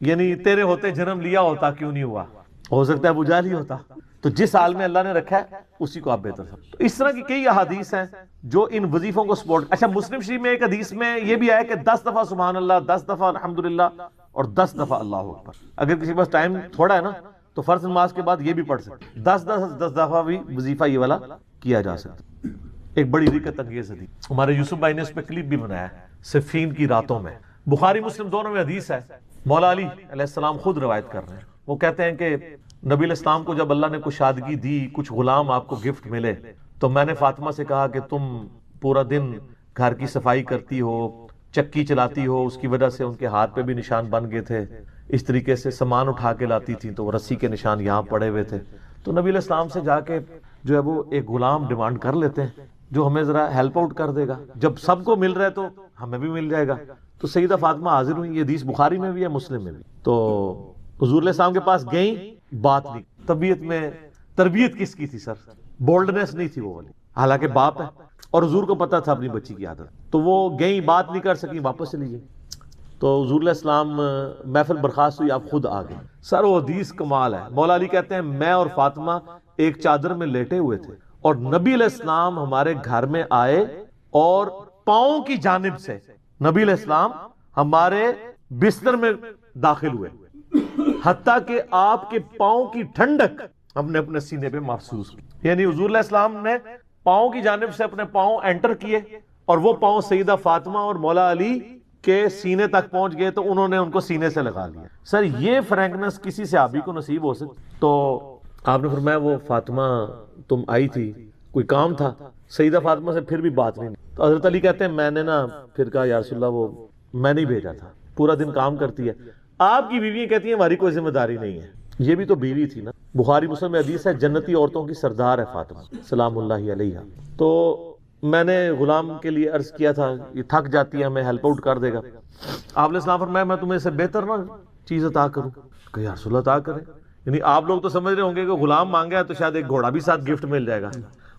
یعنی تیرے ہوتے جنم لیا ہوتا کیوں نہیں ہوا, ہو سکتا ہے ابو جہل ہی ہوتا. تو جس حال میں اللہ نے رکھا ہے اسی کو آپ بہتر سمجھیں. تو اس طرح کی کئی احادیث ہیں جو ان وظیفوں کو سپورٹ. اچھا, مسلم شریف میں ایک حدیث میں یہ بھی آیا کہ 10 دفعہ سبحان اللہ, 10 دفعہ الحمدللہ اور 10 دفعہ اللہ اکبر. اگر کسی کے پاس ٹائم تھوڑا ہے نا تو فرض نماز کے بعد یہ بھی پڑھ سکتے, 10 دفعہ بھی وظیفہ یہ والا کیا جا سکتا. ایک بڑی رکت انگیز حدیث ہمارے یوسف بھائی نے اس پہ کلپ بھی بنایا ہے, صفین کی راتوں میں. بخاری مسلم دونوں میں حدیث ہے. مولا علی علیہ السلام خود روایت کر رہے ہیں. وہ کہتے ہیں کہ نبی علیہ السلام کو جب اللہ نے کشادگی دی, کچھ غلام آپ کو گفٹ ملے, تو میں نے فاطمہ سے کہا کہ تم پورا دن گھر کی صفائی کرتی ہو, چکی چلاتی ہو, اس کی وجہ سے ان کے ہاتھ پہ بھی نشان بن گئے تھے. اس طریقے سے سامان اٹھا کے لاتی تھی تو وہ رسی کے نشان یہاں پڑے ہوئے تھے. تو نبی علیہ السلام سے جا کے جو ہے وہ ایک غلام ڈیمانڈ کر لیتے ہیں جو ہمیں ذرا ہیلپ آؤٹ کر دے گا, جب سب کو مل رہا ہے تو ہمیں بھی مل جائے گا. تو سیدہ فاطمہ حاضر ہوئی. یہ حدیث بخاری میں بھی ہے, مسلم میں بھی. تو حضور علیہ السلام کے پاس گئیں, بات نہیں. طبیعت میں تربیت کس کی تھی سر, بولڈنس نہیں تھی وہ والی, حالانکہ باپ ہے اور حضور کو پتا تھا اپنی بچی کی عادت. تو وہ گئیں, بات نہیں کر سکی, واپس چلی گئی. تو حضور علیہ السلام محفل برخاست ہوئی, آپ خود آ گئے. سر وہ حدیث کمال ہے. مولا علی کہتے ہیں میں اور فاطمہ ایک چادر میں لیٹے ہوئے تھے اور نبی علیہ السلام ہمارے گھر میں آئے اور پاؤں کی جانب سے نبی علیہ السلام ہمارے بستر میں داخل ہوئے, حتیٰ کہ آپ کے پاؤں کی ٹھنڈک ہم نے اپنے سینے پہ محسوس کی. یعنی حضور علیہ السلام نے پاؤں کی جانب سے اپنے پاؤں انٹر کیے اور وہ پاؤں سیدہ فاطمہ اور مولا علی کے سینے تک پہنچ گئے, تو انہوں نے ان کو سینے سے لگا لیا. سر یہ فرینکنس کسی صحابی کو نصیب ہو سکتی؟ تو آپ نے فرمایا وہ فاطمہ تم آئی تھی, کوئی کام تھا؟ سیدہ فاطمہ سے پھر بھی بات نہیں. تو حضرت علی کہتے ہیں میں نے نا پھر کہا یا رسول اللہ وہ میں نہیں بھیجا تھا, پورا دن کام کرتی ہے. آپ کی بیویاں کہتی ہیں ہماری کوئی ذمہ داری نہیں ہے. یہ بھی تو بیوی تھی نا. بخاری مسلم میں حدیث ہے جنتی عورتوں کی سردار ہے فاطمہ سلام اللہ علیہا. تو میں نے غلام کے لیے عرض کیا تھا یہ تھک جاتی ہے, ہمیں ہیلپ آؤٹ کر دے گا. آپ علیہ السلام فرمایا میں تمہیں سے بہتر نہ چیز عطا کروں؟ کہ یا رسول اللہ عطا کرے. یعنی آپ لوگ تو سمجھ رہے ہوں گے کہ غلام مانگا ہے تو شاید ایک گھوڑا بھی ساتھ گفٹ مل جائے گا.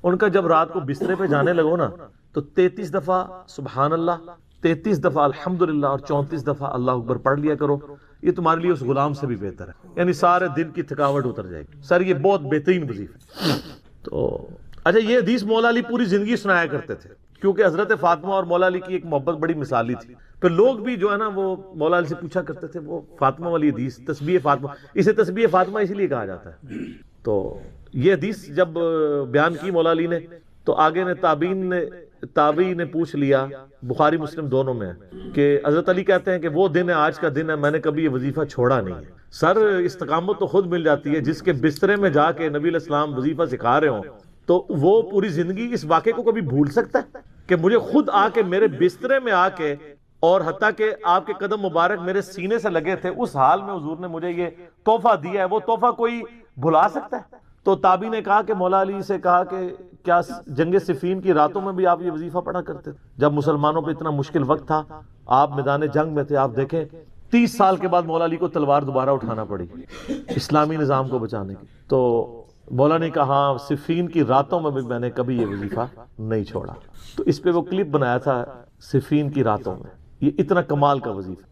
ان کا جب رات کو بسترے پہ جانے لگو نا تو 33 دفعہ سبحان اللہ, 33 دفعہ الحمدللہ اور 34 دفعہ اللہ اکبر پڑھ لیا کرو. یہ تمہارے لیے اس غلام سے بھی بہتر ہے, یعنی سارے دن کی تھکاوٹ اتر جائے گی. سر یہ بہت بہترین وظیفہ ہے. تو اچھا یہ حدیث مولا علی پوری زندگی سنایا کرتے تھے کیونکہ حضرت فاطمہ اور مولا علی کی ایک محبت بڑی مثالی تھی. پھر لوگ بھی جو ہے نا وہ مولا علی سے پوچھا کرتے تھے وہ فاطمہ والی حدیث, تسبیح فاطمہ, اسے تسبیح فاطمہ اسی لیے کہا جاتا ہے. تو یہ حدیث جب بیان کی مولا علی نے تو آگے نے تابعی نے پوچھ لیا, بخاری مسلم دونوں میں ہے, کہ حضرت علی کہتے ہیں کہ وہ دن ہے آج کا دن ہے, میں نے کبھی یہ وظیفہ چھوڑا نہیں ہے. سر استقامت تو خود مل جاتی ہے, جس کے بسترے میں جا کے نبی علیہ السلام وظیفہ سکھا رہے ہوں تو وہ پوری زندگی اس واقعے کو کبھی بھول سکتا ہے کہ مجھے خود آ کے میرے بسترے میں آ کے, اور حتیٰ کہ آپ کے قدم مبارک میرے سینے سے لگے تھے, اس حال میں حضور نے مجھے یہ تحفہ دیا ہے, وہ تحفہ کوئی بھلا سکتا ہے؟ تو تابعی نے کہا کہ مولا علی سے کہا کہ کیا جنگ صفین کی راتوں میں بھی آپ یہ وظیفہ پڑھا کرتے تھے جب مسلمانوں پہ اتنا مشکل وقت تھا, آپ میدان جنگ میں تھے. آپ دیکھیں 30 سال کے بعد مولا علی کو تلوار دوبارہ اٹھانا پڑی اسلامی نظام کو بچانے کی. تو مولا نے کہا ہاں صفین کی راتوں میں بھی میں نے کبھی یہ وظیفہ نہیں چھوڑا. تو اس پہ وہ کلپ بنایا تھا صفین کی راتوں میں. یہ اتنا کمال کا وظیفہ.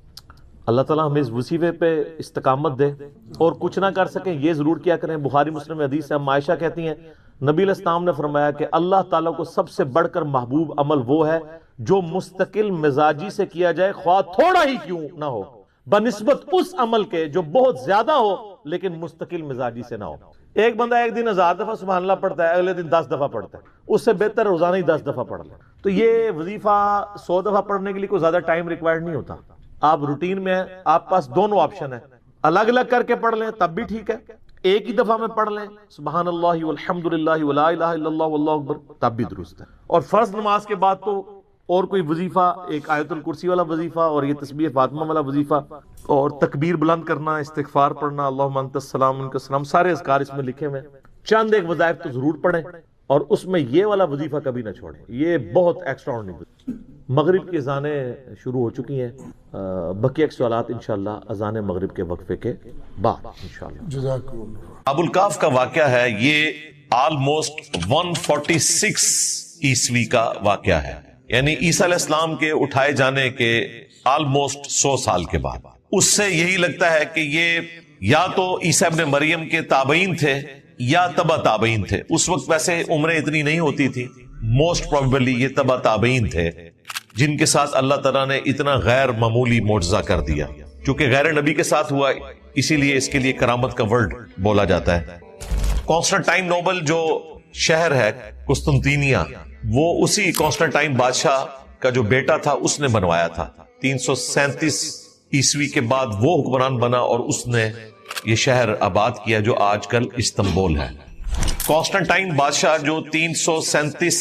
اللہ تعالیٰ ہمیں اس وظیفے پہ استقامت دے اور کچھ نہ کر سکیں یہ ضرور کیا کریں. بخاری مسلم میں حدیث ہے, عائشہ کہتی ہیں نبی علیہ السلام نے فرمایا کہ اللہ تعالیٰ کو سب سے بڑھ کر محبوب عمل وہ ہے جو مستقل مزاجی سے کیا جائے خواہ تھوڑا ہی کیوں نہ ہو, بنسبت اس عمل کے جو بہت زیادہ ہو لیکن مستقل مزاجی سے نہ ہو. ایک بندہ ایک دن 1000 دفعہ سبحان اللہ پڑھتا ہے, اگلے دن 10 دفعہ پڑھتا ہے, اس سے بہتر روزانہ ہی 10 دفعہ پڑھ لیں. تو یہ وظیفہ 100 دفعہ پڑھنے کے لیے کوئی زیادہ ٹائم ریکوائرڈ نہیں ہوتا. آپ روٹین میں ہیں, آپ پاس دونوں آپشن ہیں, الگ الگ کر کے پڑھ لیں تب بھی ٹھیک ہے, ایک ہی دفعہ میں پڑھ لیں سبحان اللہ والحمدللہ ولا الہ الا اللہ واللہ اکبر تب بھی درست ہے. اور فرض نماز کے بعد تو اور کوئی وظیفہ, ایک آیت الکرسی والا وظیفہ اور یہ تسبیح فاطمہ والا وظیفہ اور تکبیر بلند کرنا, استغفار پڑھنا, اللہم انت السلام منک السلام, سارے اذکار اس میں لکھے ہوئے ہیں. چند ایک وظائف تو ضرور پڑھیں اور اس میں یہ والا وظیفہ کبھی نہ چھوڑیں، یہ بہت ایکسٹرا آرڈنری۔ مغرب کی اذانیں شروع ہو چکی ہیں، بقیہ سوالات انشاءاللہ اذان مغرب کے وقفے کے بعد انشاءاللہ۔ جزاکم اللہ۔ ابو الکاف کا واقعہ ہے، یہ آلموسٹ 146 عیسوی کا واقعہ ہے، یعنی عیسیٰ علیہ السلام کے اٹھائے جانے کے آلموسٹ 100 سال کے بعد۔ اس سے یہی لگتا ہے کہ یہ یا تو عیسیٰ ابن مریم کے تابعین تھے یا تبع تابعین تھے۔ اس وقت ویسے عمریں اتنی نہیں ہوتی تھی، موسٹ پروبیبلی یہ تبع تابعین تھے جن کے ساتھ اللہ تعالیٰ نے اتنا غیر معمولی معجزہ کر دیا۔ چونکہ غیر نبی کے ساتھ ہوا، اسی لیے اس کے لیے کرامت کا ورڈ بولا جاتا ہے۔ کانسٹنٹائن نوبل جو شہر ہے قسطنطینیہ، وہ اسی کانسٹنٹائن بادشاہ کا جو بیٹا تھا اس نے بنوایا تھا۔ 337 عیسوی کے بعد وہ حکمران بنا اور اس نے یہ شہر آباد کیا جو آج کل استنبول ہے۔ کانسٹنٹائن بادشاہ جو 337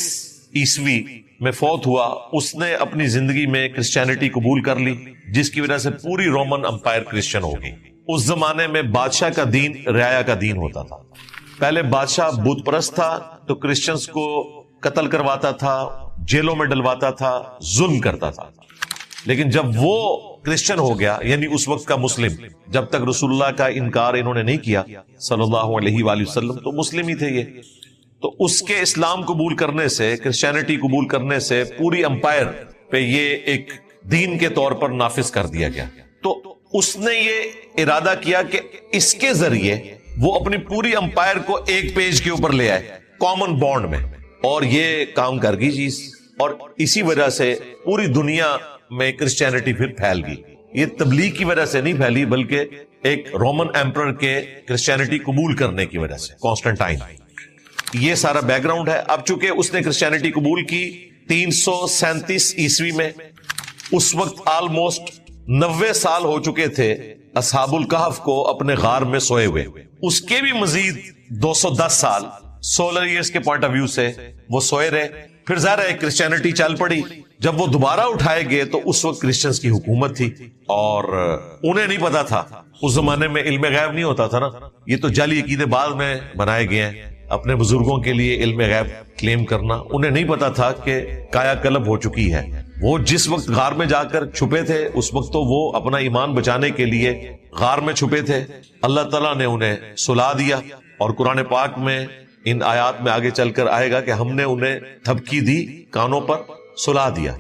عیسوی میں فوت ہوا، اس نے اپنی زندگی میں کرسچینٹی قبول کر لی، جس کی وجہ سے پوری رومن امپائر کرسچن ہو گئی۔ اس زمانے میں بادشاہ کا دین رعایا کا دین ہوتا تھا۔ پہلے بادشاہ بت پرست تھا تو کرسچنز کو قتل کرواتا تھا، جیلوں میں ڈلواتا تھا، ظلم کرتا تھا۔ لیکن جب وہ کرسچن ہو گیا، یعنی اس وقت کا مسلم، جب تک رسول اللہ کا انکار انہوں نے نہیں کیا صلی اللہ علیہ وآلہ وسلم، تو مسلم ہی تھے یہ، تو اس کے اسلام قبول کرنے سے، کرسچینٹی قبول کرنے سے پوری امپائر پہ یہ ایک دین کے طور پر نافذ کر دیا گیا۔ تو اس نے یہ ارادہ کیا کہ اس کے ذریعے وہ اپنی پوری امپائر کو ایک پیج کے اوپر لے آئے، کامن بانڈ میں، اور یہ کام کر گئی چیز، اور اسی وجہ سے پوری دنیا میں کرسچینٹی پھر پھیل گئی۔ یہ تبلیغ کی وجہ سے نہیں پھیلی، بلکہ ایک رومن ایمپرر کے کرسچینٹی قبول کرنے کی وجہ سے، کانسٹنٹائن۔ یہ سارا بیک گراؤنڈ ہے۔ اب چونکہ اس نے کرسچینٹی قبول کی 337 عیسوی میں، اس وقت آلموسٹ 90 سال ہو چکے تھے اصحاب الکہف کو اپنے غار میں سوئے ہوئے۔ اس کے بھی مزید 210 سال سولر ایئرز کے پوائنٹ آف ویو سے وہ سوئے رہے۔ پھر ظاہر ہے کرسچینٹی چل پڑی۔ جب وہ دوبارہ اٹھائے گئے تو اس وقت کرسچنز کی حکومت تھی، اور انہیں نہیں پتا تھا، اس زمانے میں علم غیب نہیں ہوتا تھا نا، یہ تو جعلی عقیدے بعد میں بنائے گئے ہیں اپنے بزرگوں کے لیے علم غیب کلیم کرنا۔ انہیں نہیں پتا تھا کہ کایا کلب ہو چکی ہے۔ وہ جس وقت غار میں جا کر چھپے تھے، اس وقت تو وہ اپنا ایمان بچانے کے لیے غار میں چھپے تھے۔ اللہ تعالیٰ نے انہیں سلا دیا، اور قرآن پاک میں ان آیات میں آگے چل کر آئے گا کہ ہم نے انہیں تھپکی دی، کانوں پر سلا دیا۔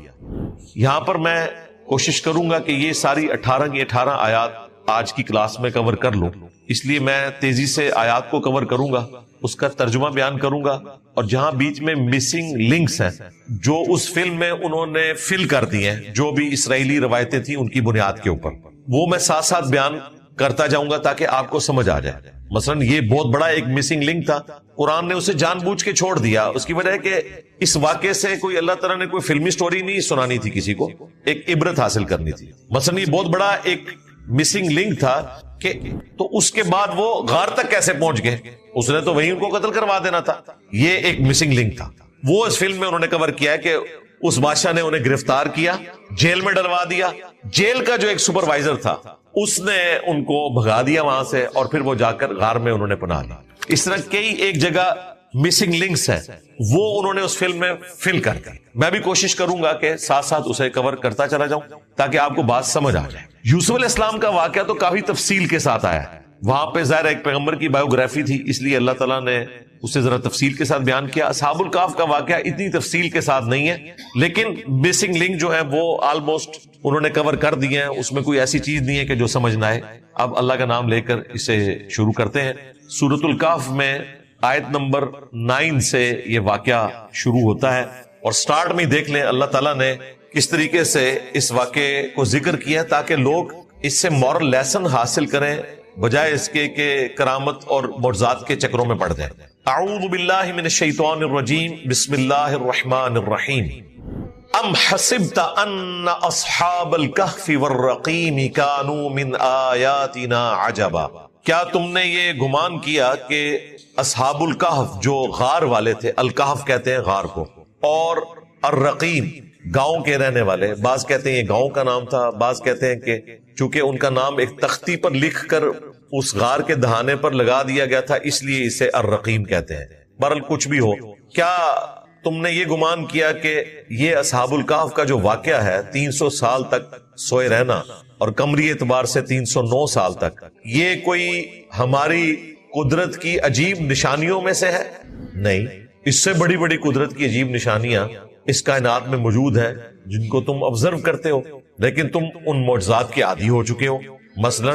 یہاں پر میں کوشش کروں گا کہ یہ ساری 18 کی 18 آیات آج کی کلاس میں کور کر لوں، اس لیے میں تیزی سے آیات کو کور کروں گا، اس کا ترجمہ بیان کروں گا، اور جہاں بیچ میں مسنگ لنکس ہیں جو اس فلم میں انہوں نے فل کر دی ہیں، جو بھی اسرائیلی روایتیں تھیں ان کی بنیاد کے اوپر، وہ میں ساتھ ساتھ بیان کرتا جاؤں گا تاکہ آپ کو سمجھ آ جائے۔ مثلا یہ بہت بڑا ایک مسنگ لنک تھا، قرآن نے اسے جان بوجھ کے چھوڑ دیا۔ اس کی وجہ ہے کہ اس واقعے سے کوئی اللہ تعالیٰ نے کوئی فلمی سٹوری نہیں سنانی تھی کسی کو، ایک عبرت حاصل کرنی تھی۔ مثلا یہ بہت بڑا ایک مسنگ لنک تھا کہ تو اس کے بعد وہ غار تک کیسے پہنچ گئے، اس نے تو وہیں ان کو قتل کروا دینا تھا۔ یہ ایک مسنگ لنک تھا، وہ اس فلم میں انہوں نے کور کیا ہے کہ اس بادشاہ نے انہیں گرفتار کیا، جیل میں ڈلوا دیا، جیل کا جو ایک سپروائزر تھا اس نے ان کو بھگا دیا وہاں سے، اور پھر وہ جا کر غار میں انہوں نے پناہ لی۔ اس طرح کئی ایک جگہ مسنگ لنکس ہیں، وہ انہوں نے اس فلم میں فل کر دی۔ میں بھی کوشش کروں گا کہ ساتھ ساتھ اسے کور کرتا چلا جاؤں تاکہ آپ کو بات سمجھ آ جائے۔ یوسف علیہ السلام کا واقعہ تو کافی تفصیل کے ساتھ آیا ہے، وہاں پہ ظاہر ایک پیغمبر کی بایوگرافی تھی، اس لیے اللہ تعالیٰ نے اسے ذرا تفصیل کے ساتھ بیان کیا۔ اصحاب الکہف کا واقعہ اتنی تفصیل کے ساتھ نہیں ہے، لیکن مسنگ لنک جو ہے وہ آلموسٹ انہوں نے کور کر دی ہیں، اس میں کوئی ایسی چیز نہیں ہے کہ جو سمجھ نہ آئے۔ اب اللہ کا نام لے کر اسے شروع کرتے ہیں۔ سورۃ الکہف میں آیت نمبر 9 سے یہ واقعہ شروع ہوتا ہے، اور سٹارٹ میں دیکھ لیں اللہ تعالیٰ نے کس طریقے سے اس واقعے کو ذکر کیا تاکہ لوگ اس سے مورل لیسن حاصل کریں، بجائے اس کے کہ کرامت اور معجزات کے چکروں میں پڑ جائیں۔ اعوذ باللہ من الشیطان الرجیم، بسم اللہ الرحمن الرحیم۔ ام حسبت ان اصحاب الکہف والرقیم كانوا من آیاتنا عجبا، کیا تم نے یہ گمان کیا کہ اصحاب الکہف جو غار والے تھے، الکہف کہتے ہیں غار کو، اور الرقیم گاؤں کے رہنے والے، بعض کہتے ہیں یہ گاؤں کا نام تھا، بعض کہتے ہیں کہ چونکہ ان کا نام ایک تختی پر لکھ کر اس غار کے دہانے پر لگا دیا گیا تھا اس لیے اسے الرقیم کہتے ہیں۔ بہرحال کچھ بھی ہو، کیا تم نے یہ گمان کیا کہ یہ اصحاب الکہف کا جو واقعہ ہے 300 سال تک سوئے رہنا اور قمری اعتبار سے 309 سال تک، یہ کوئی ہماری قدرت کی عجیب نشانیوں میں سے ہے؟ نہیں، اس سے بڑی بڑی قدرت کی عجیب نشانیاں اس کائنات میں موجود ہیں جن کو تم آبزرو کرتے ہو، لیکن تم ان معجزات کے عادی ہو چکے ہو۔ مثلا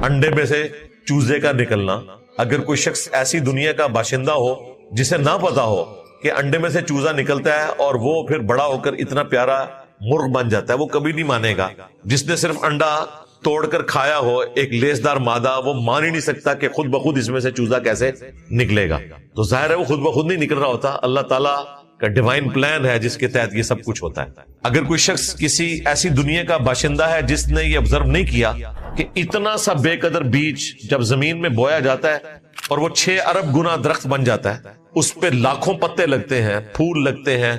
انڈے میں سے چوزے کا نکلنا۔ اگر کوئی شخص ایسی دنیا کا باشندہ ہو جسے نہ پتا ہو کہ انڈے میں سے چوزا نکلتا ہے اور وہ پھر بڑا ہو کر اتنا پیارا مرغ بن جاتا ہے، وہ کبھی نہیں مانے گا۔ جس نے صرف انڈا توڑ کر کھایا ہو، ایک لیسدار مادہ، وہ مان ہی نہیں سکتا کہ خود بخود اس میں سے چوزا کیسے نکلے گا۔ تو ظاہر ہے وہ خود بخود نہیں نکل رہا ہوتا، اللہ تعالیٰ کا ڈیوائن پلان ہے جس کے تحت یہ سب کچھ ہوتا ہے۔ اگر کوئی شخص کسی ایسی دنیا کا باشندہ ہے جس نے یہ آبزرو نہیں کیا کہ اتنا سا بے قدر بیج جب زمین میں بویا جاتا ہے اور وہ 6 ارب گنا درخت بن جاتا ہے، اس پہ لاکھوں پتے لگتے ہیں، پھول لگتے ہیں،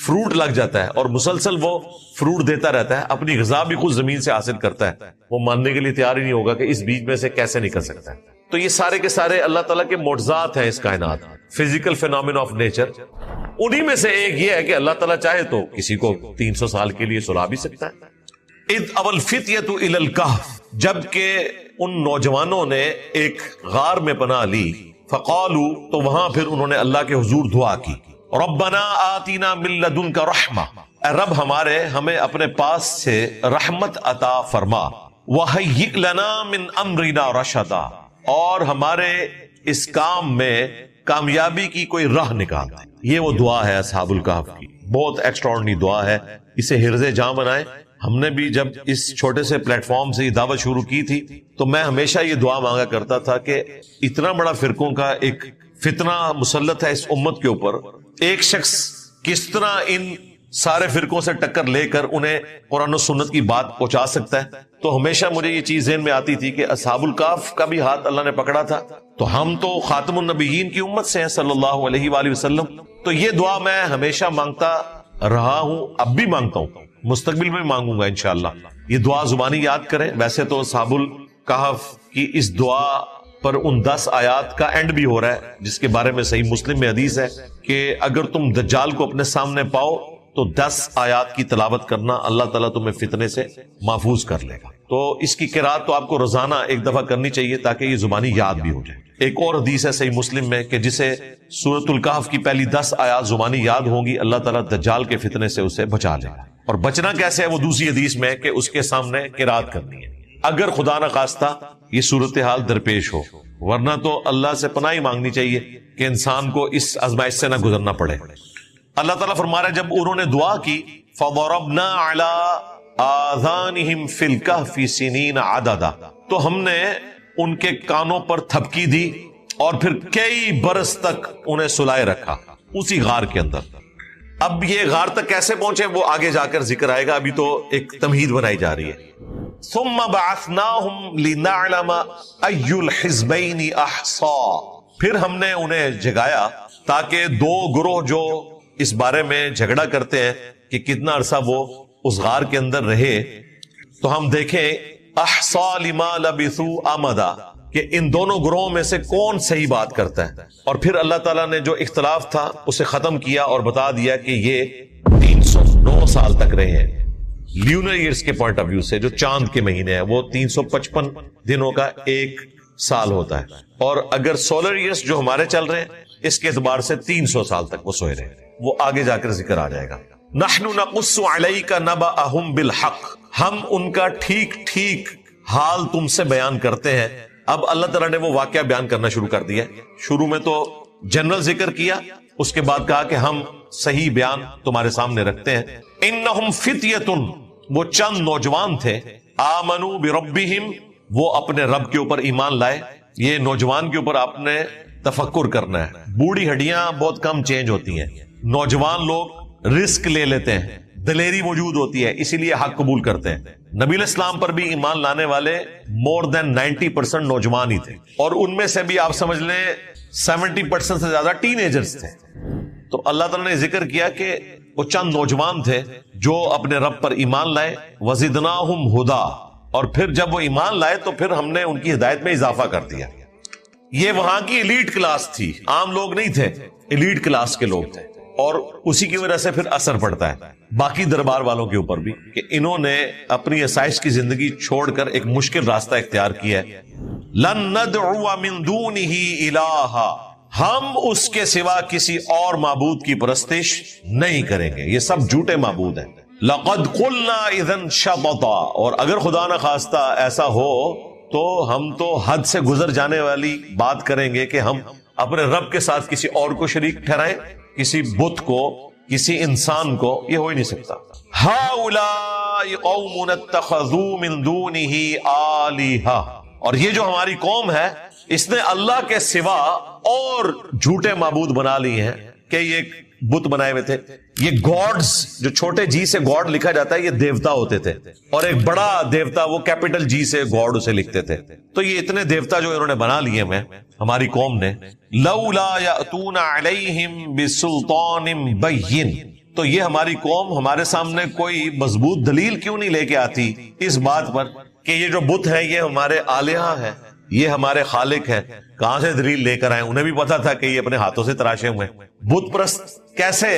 فروٹ لگ جاتا ہے اور مسلسل وہ فروٹ دیتا رہتا ہے، اپنی غذا بھی خود زمین سے حاصل کرتا ہے، وہ ماننے کے لیے تیار ہی نہیں ہوگا کہ اس بیج میں سے کیسے نکل سکتا ہے۔ تو یہ سارے کے سارے اللہ تعالیٰ کے معجزات ہیں اس کائنات، فزیکل فینومینا آف نیچر۔ انہی میں سے ایک یہ ہے کہ اللہ تعالیٰ چاہے تو کسی کو 300 سال کے لیے سلا بھی سکتا ہے۔ اذ اول فتیۃ الی الکہف، جبکہ ان نوجوانوں نے ایک غار میں پناہ لی، فقالوا، تو وہاں پھر انہوں نے اللہ کے حضور دعا کی، ربنا آتینا من لدنک رحمہ، اے رب ہمارے ہمیں اپنے پاس سے رحمت عطا فرما، وہیئ لنا من امرنا رشدا، اور ہمارے اس کام میں کامیابی کی کوئی راہ نکال دے۔ یہ وہ دعا ہے اصحاب الکہف کی، بہت ایکسٹراورڈنری دعا ہے، اسے حرز جاں بنائیں۔ ہم نے بھی جب اس چھوٹے سے پلیٹ فارم سے یہ دعوت شروع کی تھی تو میں ہمیشہ یہ دعا مانگا کرتا تھا کہ اتنا بڑا فرقوں کا ایک فتنہ مسلط ہے اس امت کے اوپر، ایک شخص کس طرح ان سارے فرقوں سے ٹکر لے کر انہیں قرآن و سنت کی بات پہنچا سکتا ہے۔ تو ہمیشہ مجھے یہ چیز ذہن میں آتی تھی کہ اصحاب الکہف کا بھی ہاتھ اللہ نے پکڑا تھا، تو ہم تو خاتم النبیین کی امت سے ہیں صلی اللہ علیہ وآلہ وسلم۔ تو یہ دعا میں ہمیشہ مانگتا رہا ہوں، اب بھی مانگتا ہوں، مستقبل میں مانگوں گا انشاءاللہ۔ یہ دعا زبانی یاد کریں۔ ویسے تو اصحاب الکہف کی اس دعا پر ان 10 آیات کا اینڈ بھی ہو رہا ہے، جس کے بارے میں صحیح مسلم میں حدیث ہے کہ اگر تم دجال کو اپنے سامنے پاؤ تو 10 آیات کی تلاوت کرنا، اللہ تعالیٰ تمہیں فتنے سے محفوظ کر لے گا۔ تو اس کی قرات تو آپ کو روزانہ ایک دفعہ کرنی چاہیے تاکہ یہ زبانی یاد بھی ہو جائے۔ ایک اور حدیث ہے صحیح مسلم میں کہ جسے سورۃ الکہف کی پہلی 10 آیات زبانی یاد ہوں گی، اللہ تعالیٰ دجال کے فتنے سے اسے بچا لے گا۔ اور بچنا کیسے ہے وہ دوسری حدیث میں کہ اس کے سامنے قرات کرنی ہے، اگر خدا نخواستہ یہ صورتحال درپیش ہو، ورنہ تو اللہ سے پناہ ہی مانگنی چاہیے کہ انسان کو اس آزمائش سے نہ گزرنا پڑے۔ اللہ تعالیٰ فرما رہا ہے جب انہوں نے دعا کی، فَضَرَبْنَا عَلَىٰ آذَانِهِمْ فِي الْكَهْفِ سِنِينَ عَدَدًا، تو ہم نے ان کے کانوں پر تھپکی دی اور پھر کئی برس تک انہیں سلائے رکھا اسی غار کے اندر۔ اب یہ غار تک کیسے پہنچے وہ آگے جا کر ذکر آئے گا، ابھی تو ایک تمہید بنائی جا رہی ہے۔ ثُمَّ بَعَثْنَاهُمْ لِنَعْلَمَ أَيُّ الْحِزْبَيْنِ أَحْصَىٰ، پھر ہم نے انہیں جگایا تاکہ 2 گروہ جو اس بارے میں جھگڑا کرتے ہیں کہ کتنا عرصہ وہ اس غار کے اندر رہے، تو ہم دیکھیں احصا لما لبثوا امدا کہ ان دونوں گروہوں میں سے کون صحیح بات کرتا ہے۔ اور پھر اللہ تعالیٰ نے جو اختلاف تھا اسے ختم کیا اور بتا دیا کہ یہ 309 سال تک رہے ہیں۔ لیونر ایئرز کے پوائنٹ آف ویو سے جو چاند کے مہینے ہیں وہ 355 دنوں کا ایک سال ہوتا ہے، اور اگر سولر ایئرز جو ہمارے چل رہے ہیں اس کے اعتبار سے 300 سال تک وہ سوئے رہے، وہ آگے جا کر ذکر آ جائے گا۔ نحن نقص علیک نبأہم بالحق، ہم ان کا ٹھیک ٹھیک حال تم سے بیان کرتے ہیں۔ اب اللہ تعالیٰ نے وہ واقعہ بیان کرنا شروع کر دیا۔ شروع میں تو جنرل ذکر کیا، اس کے بعد کہا کہ ہم صحیح بیان تمہارے سامنے رکھتے ہیں۔ انہم فتیۃ، وہ چند نوجوان تھے، آمنوا بربہم، وہ اپنے رب کے اوپر ایمان لائے۔ یہ نوجوان کے اوپر آپ نے تفکر کرنا ہے، بوڑھی ہڈیاں بہت کم چینج ہوتی ہیں، نوجوان لوگ رسک لے لیتے ہیں، دلیری موجود ہوتی ہے، اسی لیے حق قبول کرتے ہیں۔ نبی علیہ السلام پر بھی ایمان لانے والے مور دین 90% نوجوان ہی تھے، اور ان میں سے بھی آپ سمجھ لیں 70% سے زیادہ ٹین ایجرز تھے۔ تو اللہ تعالیٰ نے ذکر کیا کہ وہ چند نوجوان تھے جو اپنے رب پر ایمان لائے، وزدناہم ہدا، اور پھر جب وہ ایمان لائے تو پھر ہم نے ان کی ہدایت میں اضافہ کر دیا۔ یہ وہاں کی ایلیٹ کلاس تھی، عام لوگ نہیں تھے، ایلیٹ کلاس کے لوگ تھے، اور اسی کی وجہ سے پھر اثر پڑتا ہے باقی دربار والوں کے اوپر بھی کہ انہوں نے اپنی آسائش کی زندگی چھوڑ کر ایک مشکل راستہ اختیار کیا ہے۔ لن ندعو من دونہ الہا، ہم اس کے سوا کسی اور معبود کی پرستش نہیں کریں گے، یہ سب جھوٹے معبود ہیں۔ لقد قلنا اذا شططا، اور اگر خدا نہ خواستہ ایسا ہو تو ہم تو حد سے گزر جانے والی بات کریں گے کہ ہم اپنے رب کے ساتھ کسی اور کو شریک ٹھہرائیں، کسی بت کو، کسی انسان کو، یہ ہو ہی نہیں سکتا۔ ہؤلاء قوم اتخذوا من دونہ آلہہ، اور یہ جو ہماری قوم ہے اس نے اللہ کے سوا اور جھوٹے معبود بنا لیے ہیں کہ یہ بت بنائے ہوئے تھے۔ یہ گاڈز، جو چھوٹے جی سے گاڈ لکھا جاتا ہے، یہ دیوتا ہوتے تھے، اور ایک بڑا دیوتا وہ کیپٹل جی سے گاڈ اسے لکھتے تھے۔ تو یہ اتنے دیوتا جو انہوں نے بنا لیے ہیں ہماری قوم نے، لولا یاتون علیہم بسلطان بین، تو یہ ہماری قوم ہمارے سامنے کوئی مضبوط دلیل کیوں نہیں لے کے آتی اس بات پر کہ یہ جو بت ہے یہ ہمارے آلہہ ہیں، یہ ہمارے خالق ہیں؟ کہاں سے دلیل لے کر آئے؟ انہیں بھی پتا تھا کہ یہ اپنے ہاتھوں سے تراشے ہوئے ہیں۔ بت پرست کیسے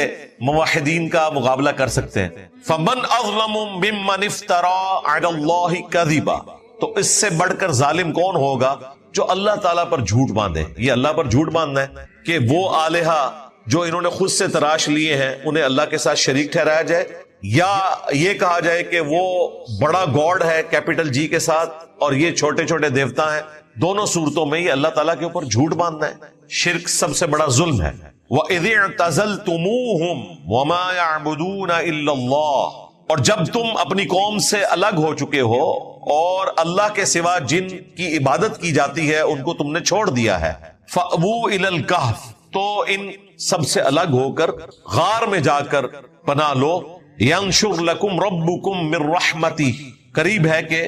موحدین کا مقابلہ کر سکتے ہیں؟ فمن اظلم ممن افترى على الله كذبا، تو اس سے بڑھ کر ظالم کون ہوگا جو اللہ تعالیٰ پر جھوٹ باندھے؟ یہ اللہ پر جھوٹ باندھنا ہے کہ وہ آلہہ جو انہوں نے خود سے تراش لیے ہیں انہیں اللہ کے ساتھ شریک ٹھہرایا جائے، یا یہ کہا جائے کہ وہ بڑا گاڈ ہے کیپٹل جی کے ساتھ اور یہ چھوٹے چھوٹے دیوتا ہیں۔ دونوں صورتوں میں یہ اللہ تعالیٰ کے اوپر جھوٹ باندھنا ہے۔ شرک سب سے بڑا ظلم ہے۔ وَإِذِ اعْتَزَلْتُمُوهُمْ وَمَا يَعْبُدُونَ إِلَّا اللَّهُ، اور جب تم اپنی قوم سے الگ ہو چکے ہو اور اللہ کے سوا جن کی عبادت کی جاتی ہے ان کو تم نے چھوڑ دیا ہے، فَأْوُوا إِلَى الْكَهْفِ، تو ان سب سے الگ ہو کر غار میں جا کر پناہ لو۔ يَنشُرْ لَكُمْ رَبُّكُمْ مِنْ رَحْمَتِهِ، قریب ہے کہ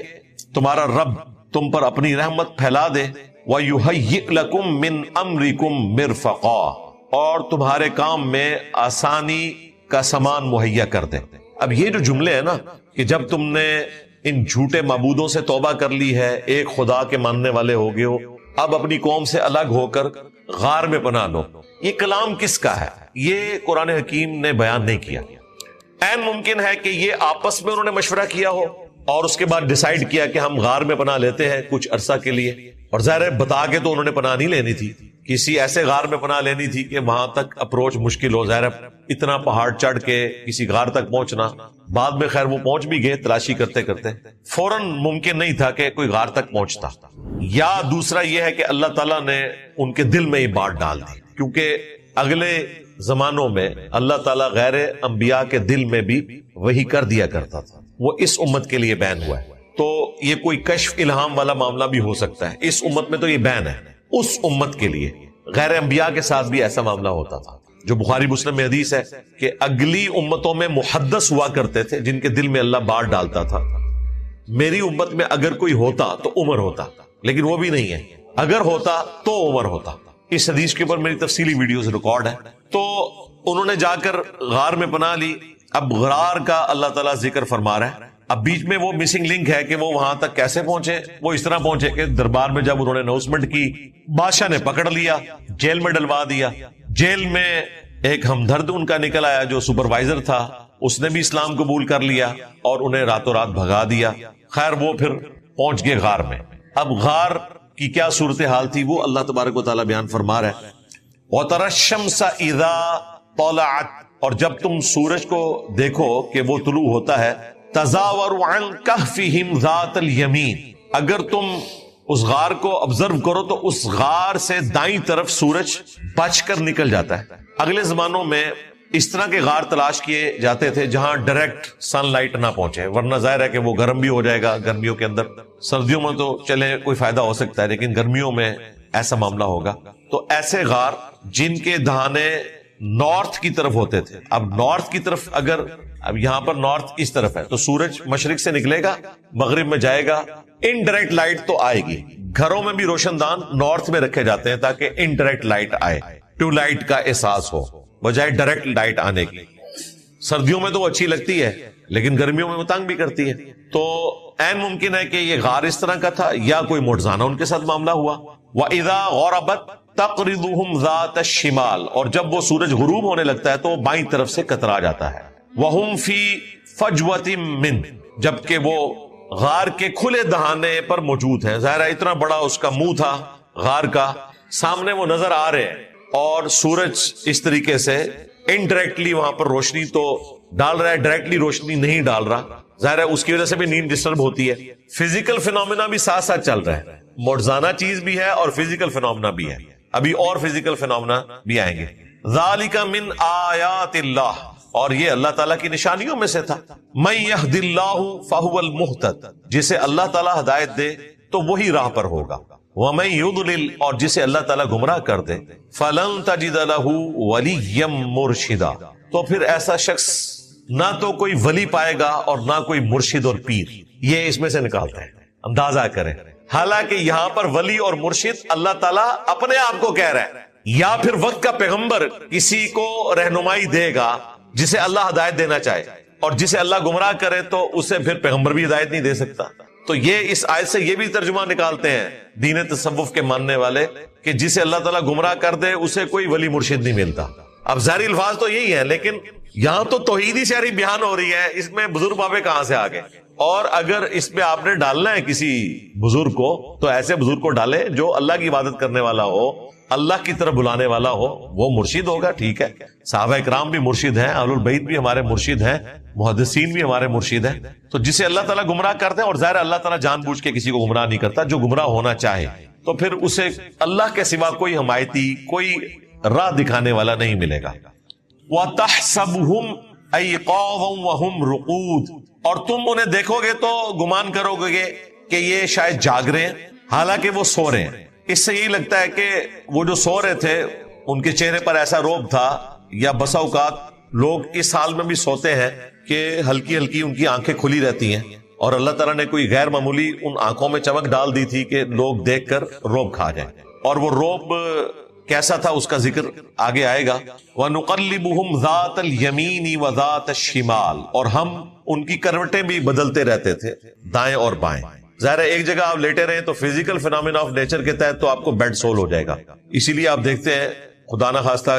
تمہارا رب تم پر اپنی رحمت پھیلا دے۔ وَيُهَيِّئْ لَكُمْ مِنْ أَمْرِكُمْ مِرْفَقًا، اور تمہارے کام میں آسانی کا سامان مہیا کر دے۔ اب یہ جو جملے ہیں نا کہ جب تم نے ان جھوٹے معبودوں سے توبہ کر لی ہے، ایک خدا کے ماننے والے ہو گئے ہو، اب اپنی قوم سے الگ ہو کر غار میں پناہ لو، یہ کلام کس کا ہے؟ یہ قرآن حکیم نے بیان نہیں کیا۔ عین ممکن ہے کہ یہ آپس میں انہوں نے مشورہ کیا ہو اور اس کے بعد ڈیسائیڈ کیا کہ ہم غار میں پناہ لیتے ہیں کچھ عرصہ کے لیے، اور ظاہر ہے بتا کے تو انہوں نے پناہ نہیں لینی تھی، کسی ایسے غار میں پناہ لینی تھی کہ وہاں تک اپروچ مشکل ہو۔ ظاہر ہے اتنا پہاڑ چڑھ کے کسی غار تک پہنچنا، بعد میں خیر وہ پہنچ بھی گئے تلاشی کرتے کرتے، فوراً ممکن نہیں تھا کہ کوئی غار تک پہنچتا۔ یا دوسرا یہ ہے کہ اللہ تعالیٰ نے ان کے دل میں یہ بات ڈال دی، کیونکہ اگلے زمانوں میں اللہ تعالیٰ غیر انبیاء کے دل میں بھی وہی کر دیا کرتا تھا، وہ اس امت کے لیے بین ہوا ہے۔ تو یہ کوئی کشف الہام والا معاملہ بھی ہو سکتا ہے، اس امت میں تو یہ بین ہے، اس امت کے لیے غیر انبیاء کے ساتھ بھی ایسا معاملہ ہوتا تھا، جو بخاری مسلم میں حدیث ہے کہ اگلی امتوں میں محدث ہوا کرتے تھے جن کے دل میں اللہ بات ڈالتا تھا۔ میری امت میں اگر کوئی ہوتا تو عمر ہوتا، لیکن وہ بھی نہیں ہے، اگر ہوتا تو عمر ہوتا۔ اس حدیث کے اوپر میری تفصیلی ویڈیوز ریکارڈ ہے۔ تو انہوں نے جا کر غار میں پناہ لی۔ اب غار کا اللہ تعالیٰ ذکر فرما رہا ہے۔ اب بیچ میں وہ مسنگ لنک ہے کہ وہ وہاں تک کیسے پہنچے۔ وہ اس طرح پہنچے کہ دربار میں جب انہوں نے اناؤنسمنٹ کی، بادشاہ نے پکڑ لیا، جیل میں ڈلوا دیا۔ جیل میں ایک ہمدرد ان کا نکل آیا جو سپروائزر تھا، اس نے بھی اسلام قبول کر لیا اور انہیں راتوں رات بھگا دیا۔ خیر وہ پھر پہنچ گئے غار میں۔ اب غار کی کیا صورتحال تھی وہ اللہ تبارک و تعالیٰ بیان فرما رہا ہے۔ وَتَرَى الشَّمْسَ إِذَا طَلَعَتْ، اور جب تم سورج کو دیکھو کہ وہ طلوع ہوتا ہے، تَزَاوَرُ عَنْ كَهْفِهِمْ ذَاتَ الْيَمِينِ، اگر تم اس غار کو آبزرو کرو تو اس غار سے دائیں طرف سورج بچ کر نکل جاتا ہے۔ اگلے زمانوں میں اس طرح کے غار تلاش کیے جاتے تھے جہاں ڈائریکٹ سن لائٹ نہ پہنچے، ورنہ ظاہر ہے کہ وہ گرم بھی ہو جائے گا گرمیوں کے اندر۔ سردیوں میں تو چلے کوئی فائدہ ہو سکتا ہے، لیکن گرمیوں میں ایسا معاملہ ہوگا۔ تو ایسے غار جن کے دہانے نارتھ کی طرف ہوتے تھے، اب نارتھ کی طرف اگر اب یہاں پر نارتھ اس طرف ہے تو سورج مشرق سے نکلے گا، مغرب میں جائے گا، انڈائریکٹ لائٹ تو آئے گی۔ گھروں میں بھی روشن دان نارتھ میں رکھے جاتے ہیں تاکہ انڈائریکٹ لائٹ آئے، ٹو لائٹ کا احساس ہو بجائے ڈائریکٹ لائٹ آنے کی۔ سردیوں میں تو وہ اچھی لگتی ہے لیکن گرمیوں میں وہ تنگ بھی کرتی ہے۔ تو عین ممکن ہے کہ یہ غار اس طرح کا تھا یا کوئی معجزانہ ان کے ساتھ معاملہ ہوا۔ وَإِذَا غَرَبَتْ تَقْرِضُهُمْ ذَاتَ الشِّمَالِ، اور جب وہ سورج غروب ہونے لگتا ہے تو وہ بائیں طرف سے کترا جاتا ہے. وَهُمْ فِي فَجْوَةٍ مِّنْ، جبکہ وہ غار کے کھلے دہانے پر موجود ہیں. ظاہر ہے اتنا بڑا اس کا منہ تھا غار کا، سامنے وہ نظر آ رہے ہیں اور سورج اس طریقے سے انڈائریکٹلی وہاں پر روشنی تو ڈال رہا ہے، ڈائریکٹلی روشنی نہیں ڈال رہا. ظاہر ہے اس کی وجہ سے بھی نیند ڈسٹرب ہوتی ہے. فزیکل فینومینا بھی ساتھ ساتھ چل رہا ہے، معجزانہ چیز بھی ہے اور فزیکل فینومینا بھی ہے. ابھی اور فزیکل فینومینا بھی آئیں گے. ذالک من آیات اللہ، اور یہ اللہ تعالیٰ کی نشانیوں میں سے تھا. من یہد اللہ فہو المہتد، جسے اللہ تعالیٰ ہدایت دے تو وہی راہ پر ہوگا. ومن یضلل، اور جسے اللہ تعالیٰ گمراہ کر دے، فلن تجد لہ ولیا مرشدا، تو پھر ایسا شخص نہ تو کوئی ولی پائے گا اور نہ کوئی مرشد اور پیر. یہ اس میں سے نکالتے ہیں، اندازہ کریں. حالانکہ یہاں پر ولی اور مرشد اللہ تعالیٰ اپنے آپ کو کہہ رہا ہے، یا پھر وقت کا پیغمبر کسی کو رہنمائی دے گا جسے اللہ ہدایت دینا چاہے، اور جسے اللہ گمراہ کرے تو اسے پھر پیغمبر بھی ہدایت نہیں دے سکتا. تو یہ اس آیت سے یہ بھی ترجمہ نکالتے ہیں دین تصوف کے ماننے والے کہ جسے اللہ تعالیٰ گمراہ کر دے اسے کوئی ولی مرشد نہیں ملتا. اب ظاہری الفاظ تو یہی ہیں، لیکن یہاں تو توحیدی شعری بیان ہو رہی ہے، اس میں بزرگ بابے کہاں سے آ گئے؟ اور اگر اس پہ آپ نے ڈالنا ہے کسی بزرگ کو تو ایسے بزرگ کو ڈالے جو اللہ کی عبادت کرنے والا ہو، اللہ کی طرف بلانے والا ہو، وہ مرشد ہوگا. ٹھیک ہے، صحابہ کرام بھی مرشد ہیں، اہل البیت بھی ہمارے مرشد ہیں، محدثین بھی ہمارے مرشد ہیں. تو جسے اللہ تعالیٰ گمراہ کرتے ہیں، اور ظاہر اللہ تعالیٰ جان بوجھ کے کسی کو گمراہ نہیں کرتا، جو گمراہ ہونا چاہے تو پھر اسے اللہ کے سوا کوئی حمایتی، کوئی راہ دکھانے والا نہیں ملے گا. وَتَحْسَبُهُمْ أَيْقَاظًا وَهُمْ رُقُودٌ، اور تم انہیں دیکھو گے تو گمان کرو گے کہ یہ شاید جاگ رہے ہیں حالانکہ وہ سو رہے ہیں. اس سے یہی لگتا ہے کہ وہ جو سو رہے تھے ان کے چہرے پر ایسا روب تھا، یا بسا اوقات لوگ اس حال میں بھی سوتے ہیں کہ ہلکی ہلکی ان کی آنکھیں کھلی رہتی ہیں، اور اللہ تعالیٰ نے کوئی غیر معمولی ان آنکھوں میں چمک ڈال دی تھی کہ لوگ دیکھ کر روب کھا جائیں. اور وہ روب کیسا تھا اس کا ذکر آگے آئے گا. وَنُقَلِّبُهُمْ ذَاتَ الْيَمِينِ وَذَاتَ الشِّمَالِ، اور ہم ان کی کروٹیں بھی بدلتے رہتے تھے دائیں اور بائیں. ظاہر ہے ایک جگہ آپ لیٹے رہیں تو فزیکل فینومینا آف نیچر کے تحت تو آپ کو بیڈ سول ہو جائے گا. اسی لیے آپ دیکھتے ہیں خدا نہ خواستہ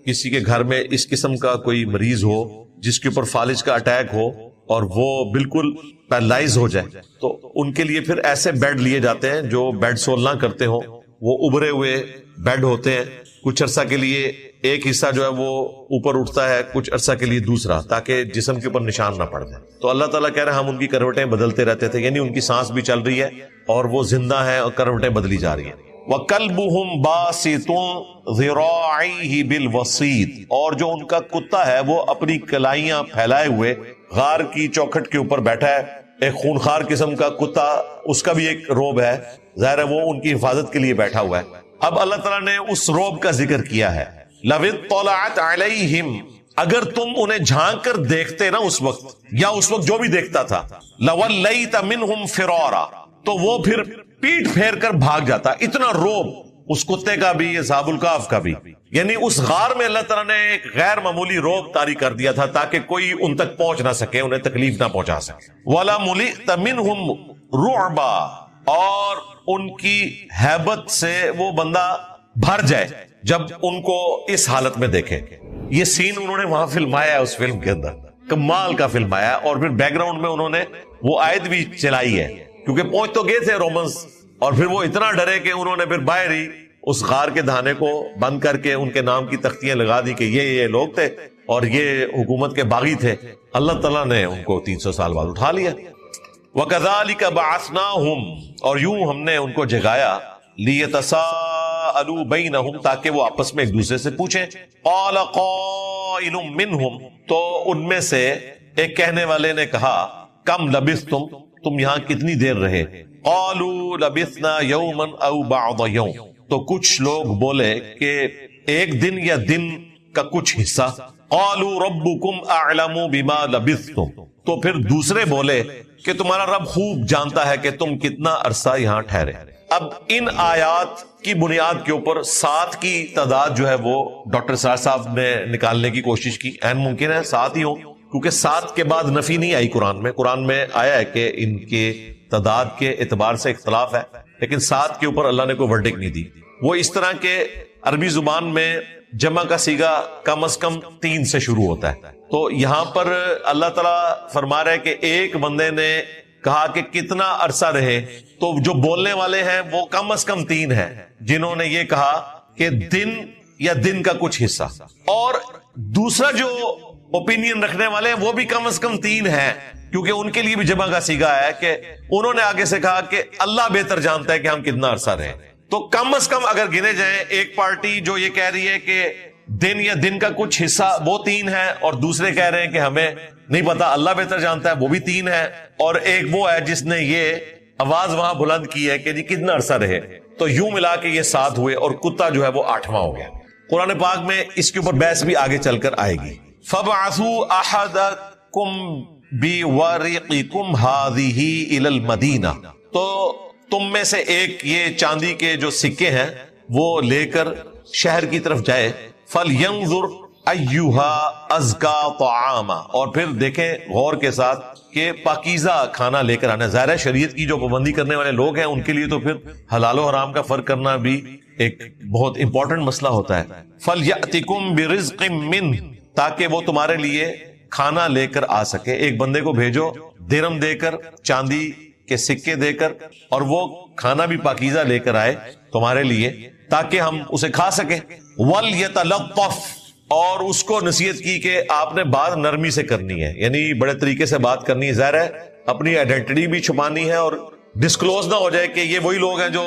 کسی کے گھر میں اس قسم کا کوئی مریض ہو جس کے اوپر فالج کا اٹیک ہو اور وہ بالکل پیرالائز ہو جائے، تو ان کے لیے پھر ایسے بیڈ لیے جاتے ہیں جو بیڈ سول نہ کرتے ہوں. وہ ابھرے ہوئے بیڈ ہوتے ہیں، کچھ عرصہ کے لیے ایک حصہ جو ہے وہ اوپر اٹھتا ہے، کچھ عرصہ کے لیے دوسرا، تاکہ جسم کے اوپر نشان نہ پڑ جائے. تو اللہ تعالیٰ کہہ رہے ہیں ہم ان کی کروٹیں بدلتے رہتے تھے، یعنی ان کی سانس بھی چل رہی ہے اور وہ زندہ ہے اور کروٹیں بدلی جا رہی ہیں. وَكَلْبُهُمْ بَاسِطٌ ذِرَاعَيْهِ بِالْوَسِيطِ، اور جو ان کا کتا ہے وہ اپنی کلائیاں پھیلائے ہوئے غار کی چوکھٹ کے اوپر بیٹھا ہے. ایک خونخوار قسم کا کتا، اس کا بھی ایک روب ہے، ظاہر ہے وہ ان کی حفاظت کے لیے بیٹھا ہوا ہے. اب اللہ تعالیٰ نے اس روب کا ذکر کیا ہے. لَوِ اطَّلَعَتْ عَلَيْهِمْ، اگر تم انہیں جھانک کر دیکھتے نا اس وقت، یا اس وقت جو بھی دیکھتا تھا، لَوَلَّيْتَ مِنْهُمْ فِرَارًا، تو وہ پھر پیٹ پھیر کر بھاگ جاتا. اتنا روب اس کتے کا بھی، اصحاب الکہف کا بھی. یعنی اس غار میں اللہ تعالیٰ نے ایک غیر معمولی روب طاری کر دیا تھا تاکہ کوئی ان تک پہنچ نہ سکے، انہیں تکلیف نہ پہنچا سکے. وَلَا مُلِئْتَ مِنْهُمْ رُعْبًا، اور ان کی ہیبت سے وہ بندہ بھر جائے جب ان کو اس حالت میں دیکھے. یہ سین انہوں نے وہاں فلمایا ہے، اس فلم کے اندر کمال کا فلمایا ہے. اور پھر بیک گراؤنڈ میں انہوں نے وہ آیت بھی چلائی ہے، کیونکہ پہنچ تو گئے تھے رومنز، اور پھر وہ اتنا ڈرے کہ انہوں نے پھر باہر ہی اس غار کے دہانے کو بند کر کے ان کے نام کی تختیاں لگا دی کہ یہ لوگ تھے اور یہ حکومت کے باغی تھے. اللہ تعالیٰ نے ان کو 300 سال بعد اٹھا لیا. وَكَذَلِكَ بَعَثْنَاهُمْ، اور یوں ہم نے ان کو جگایا، لِيَتَسَاءَلُوا بَيْنَهُمْ، تاکہ وہ آپس میں ایک دوسرے سے پوچھیں. قَالَ قَائِلٌ مِّنْهُمْ، تو ان میں سے ایک کہنے والے نے کہا، کم لبثتم، تم یہاں کتنی دیر رہے؟ قَالُوا لَبِثْنَا يَوْمًا أَوْ بَعْضَ يَوْمٍ، تو کچھ لوگ بولے کہ ایک دن یا دن کا کچھ حصہ. قَالُوا رَبُّكُمْ أَعْلَمُ بِمَا لَبِثْتُمْ، تو پھر دوسرے بولے کہ تمہارا رب خوب جانتا ہے کہ تم کتنا عرصہ یہاں ٹھہرے. اب ان آیات کی بنیاد کے اوپر 7 کی تعداد جو ہے وہ ڈاکٹر سراج صاحب نے نکالنے کی کوشش کی. این ممکن ہے 7 ہی ہو، کیونکہ 7 کے بعد نفی نہیں آئی قرآن میں. قرآن میں آیا ہے کہ ان کے تعداد کے اعتبار سے اختلاف ہے، لیکن 7 کے اوپر اللہ نے کوئی ورڈک نہیں دی. وہ اس طرح کے عربی زبان میں جمع کا صیغہ کم از کم 3 سے شروع ہوتا ہے. تو یہاں پر اللہ تعالیٰ فرما رہا ہے کہ ایک بندے نے کہا کہ کتنا عرصہ رہے, تو جو بولنے والے ہیں وہ کم از کم 3 ہیں جنہوں نے یہ کہا کہ دن یا دن کا کچھ حصہ, اور دوسرا جو اوپینین رکھنے والے ہیں وہ بھی کم از کم 3 ہیں, کیونکہ ان کے لیے بھی جمع کا صیغہ ہے کہ انہوں نے آگے سے کہا کہ اللہ بہتر جانتا ہے کہ ہم کتنا عرصہ رہے. تو کم از کم اگر گنے جائیں, ایک پارٹی جو یہ کہہ رہی ہے کہ دن یا دن کا کچھ حصہ وہ 3 ہے, اور دوسرے کہہ رہے ہیں کہ ہمیں نہیں پتا اللہ بہتر جانتا ہے, وہ بھی 3 ہے, اور ایک وہ ہے جس نے یہ آواز وہاں بلند کی ہے کہ جی کتنا عرصہ رہے. تو یوں ملا کے یہ 7 ہوئے, اور کتا جو ہے وہ 8واں ہو گیا. قرآن پاک میں اس کے اوپر بحث بھی آگے چل کر آئے گی. فَبْعَثُوا أَحَدَكُمْ بِوَرِقِكُمْ هَذِهِ إِلَى الْمَدِينَةِ, تو تم میں سے ایک یہ چاندی کے جو سکے ہیں وہ لے کر شہر کی طرف جائے. فَلْيَنْظُرْ أَيُّهَا أَزْكَى طَعَامًا, اور پھر دیکھیں غور کے ساتھ کہ پاکیزہ کھانا لے کر آنا. ظاہر ہے شریعت کی جو پابندی کرنے والے لوگ ہیں ان کے لیے تو پھر حلال و حرام کا فرق کرنا بھی ایک بہت امپورٹنٹ مسئلہ ہوتا ہے. فَلْيَأْتِكُمْ بِرِزْقٍ مِّنْهُ, تاکہ وہ تمہارے لیے کھانا لے کر آ سکے. ایک بندے کو بھیجو درم دے کر, چاندی کے سکے دے کر, اور وہ کھانا بھی پاکیزہ لے کر آئے تمہارے لیے تاکہ ہم اسے کھا سکیں. وَلْيَتَلَطَّفْ, اور اس کو نصیحت کی کہ آپ نے بات نرمی سے کرنی ہے, یعنی بڑے طریقے سے بات کرنی ہے. ظاہر ہے اپنی آئیڈینٹی بھی چھپانی ہے, اور ڈسکلوز نہ ہو جائے کہ یہ وہی لوگ ہیں جو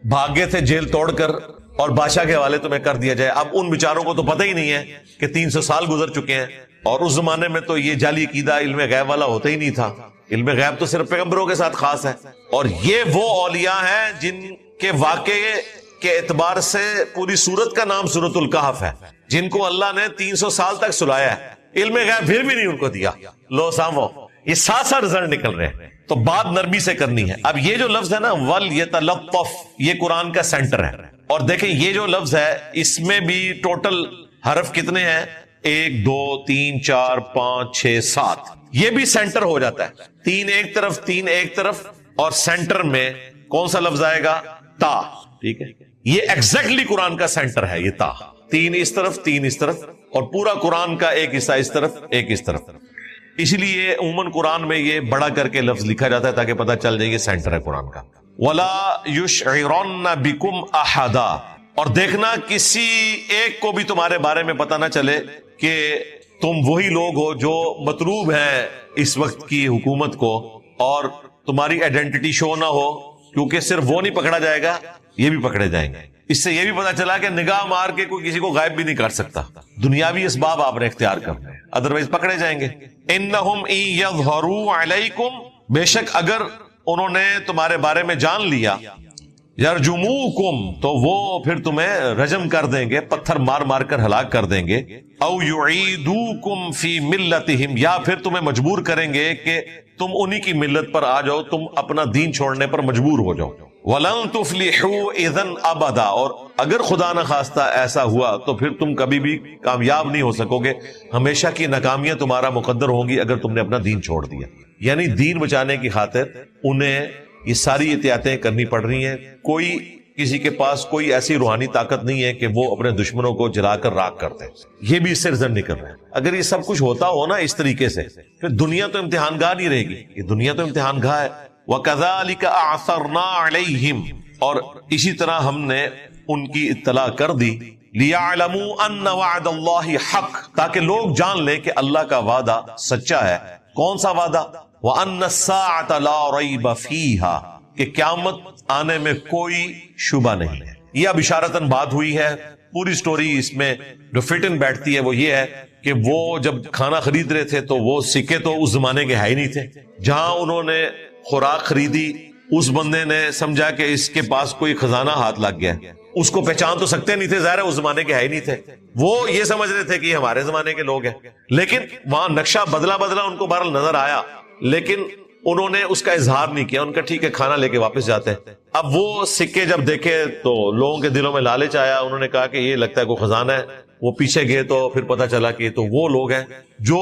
بھاگ گئے تھے جیل توڑ کر اور بادشاہ کے حوالے تمہیں کر دیا جائے. اب ان بیچاروں کو تو پتہ ہی نہیں ہے کہ 300 سال گزر چکے ہیں, اور اس زمانے میں تو یہ جعلی عقیدہ علم غیب والا ہوتا ہی نہیں تھا. علم غیب تو صرف پیغمبروں کے ساتھ خاص ہے, اور یہ وہ اولیاء ہیں جن کے واقعے کے اعتبار سے پوری سورت کا نام سورۃ الکہف ہے, جن کو اللہ نے 300 سال تک سلایا ہے. علم غیب پھر بھی نہیں ان کو دیا. لو سامو, یہ ساتھ رزلٹ نکل رہے ہیں, تو بات نرمی سے کرنی ہے. اب یہ جو لفظ ہے نا وَلْيَتَلَطَّفْ, یہ قرآن کا سینٹر ہے. اور دیکھیں یہ جو لفظ ہے اس میں بھی ٹوٹل حرف کتنے ہیں, 1 2 3 4 5 6 7, یہ بھی سینٹر ہو جاتا ہے. 3 ایک طرف 3 ایک طرف, اور سینٹر میں کون سا لفظ آئے گا, تا. ٹھیک ہے, یہ ایگزیکٹلی قرآن کا سینٹر ہے یہ تا. 3 اس طرف 3 اس طرف, اور پورا قرآن کا ایک حصہ اس طرف ایک اس طرف. اس لیے عموماً قرآن میں یہ بڑا کر کے لفظ لکھا جاتا ہے تاکہ پتہ چل جائے یہ سینٹر ہے قرآن کا. وَلَا يُشْعِرَنَّ بِكُمْ أَحَدًا, اور دیکھنا کسی ایک کو بھی تمہارے بارے میں پتہ نہ چلے کہ تم وہی لوگ ہو جو مطلوب ہیں اس وقت کی حکومت کو, اور تمہاری آئیڈینٹی شو نہ ہو, کیونکہ صرف وہ نہیں پکڑا جائے گا, یہ بھی پکڑے جائیں گے. اس سے یہ بھی پتا چلا کہ نگاہ مار کے کوئی کسی کو غائب بھی نہیں کر سکتا. دنیاوی اسباب آپ نے اختیار کرنے ہیں, ادروائز پکڑے جائیں گے. انہم ان یظہروا علیکم, بے شک اگر انہوں نے تمہارے بارے میں جان لیا, یرجموکم, تو وہ پھر تمہیں رجم کر دیں گے, پتھر مار مار کر ہلاک کر دیں گے. او یعیدوکم فی ملتہم, یا پھر تمہیں مجبور کریں گے کہ تم انہی کی ملت پر آ جاؤ, تم اپنا دین چھوڑنے پر مجبور ہو جاؤ. وَلَن تُفْلِحُوا اِذًا أَبَدًا, اور اگر خدا نہ خواستہ ایسا ہوا تو پھر تم کبھی بھی کامیاب نہیں ہو سکو گے, ہمیشہ کی ناکامیاں تمہارا مقدر ہوں گی اگر تم نے اپنا دین چھوڑ دیا. یعنی دین بچانے کی خاطر انہیں یہ ساری احتیاطیں کرنی پڑ رہی ہیں. کوئی کسی کے پاس کوئی ایسی روحانی طاقت نہیں ہے کہ وہ اپنے دشمنوں کو جلا کر راکھ کر دے. یہ بھی اس سے رزلٹ نکل رہا ہے. اگر یہ سب کچھ ہوتا ہو نا اس طریقے سے, پھر دنیا تو امتحان گاہ نہیں رہے گی. یہ دنیا تو امتحان گاہ ہے. وَكَذَلِكَ أَعْثَرْنَا عَلَيْهِمْ, اور اسی طرح ہم نے ان کی اطلاع کر دی, لِيَعْلَمُوا أَنَّ وَعْدَ اللَّهِ حَقٌّ, تاکہ لوگ جان لیں کہ اللہ کا وعدہ سچا ہے. کون سا وعدہ؟ وَأَنَّ السَّاعَةَ لَا رَيْبَ فِيهَا, کہ قیامت آنے میں کوئی شبہ نہیں ہے. یہ اب اشارتاً بات ہوئی ہے. پوری سٹوری اس میں جو فٹ ان بیٹھتی ہے وہ یہ ہے کہ وہ جب کھانا خرید رہے تھے تو وہ سکے تو اس زمانے کے ہے ہی نہیں تھے. جہاں انہوں نے خوراک خریدی اس بندے نے سمجھا کہ اس کے پاس کوئی خزانہ ہاتھ لگ گیا. اس کو پہچان تو سکتے نہیں تھے, ظاہر ہے اس زمانے کے ہے ہی نہیں تھے. وہ یہ سمجھ رہے تھے کہ یہ ہمارے زمانے کے لوگ ہیں, لیکن وہاں نقشہ بدلا ان کو بہرحال نظر آیا, لیکن انہوں نے اس کا اظہار نہیں کیا. ان کا ٹھیک ہے کھانا لے کے واپس جاتے ہیں. اب وہ سکے جب دیکھے تو لوگوں کے دلوں میں لالچ آیا. انہوں نے کہا کہ یہ لگتا ہے کوئی خزانہ ہے. وہ پیچھے گئے تو پھر پتا چلا کہ تو وہ لوگ ہیں جو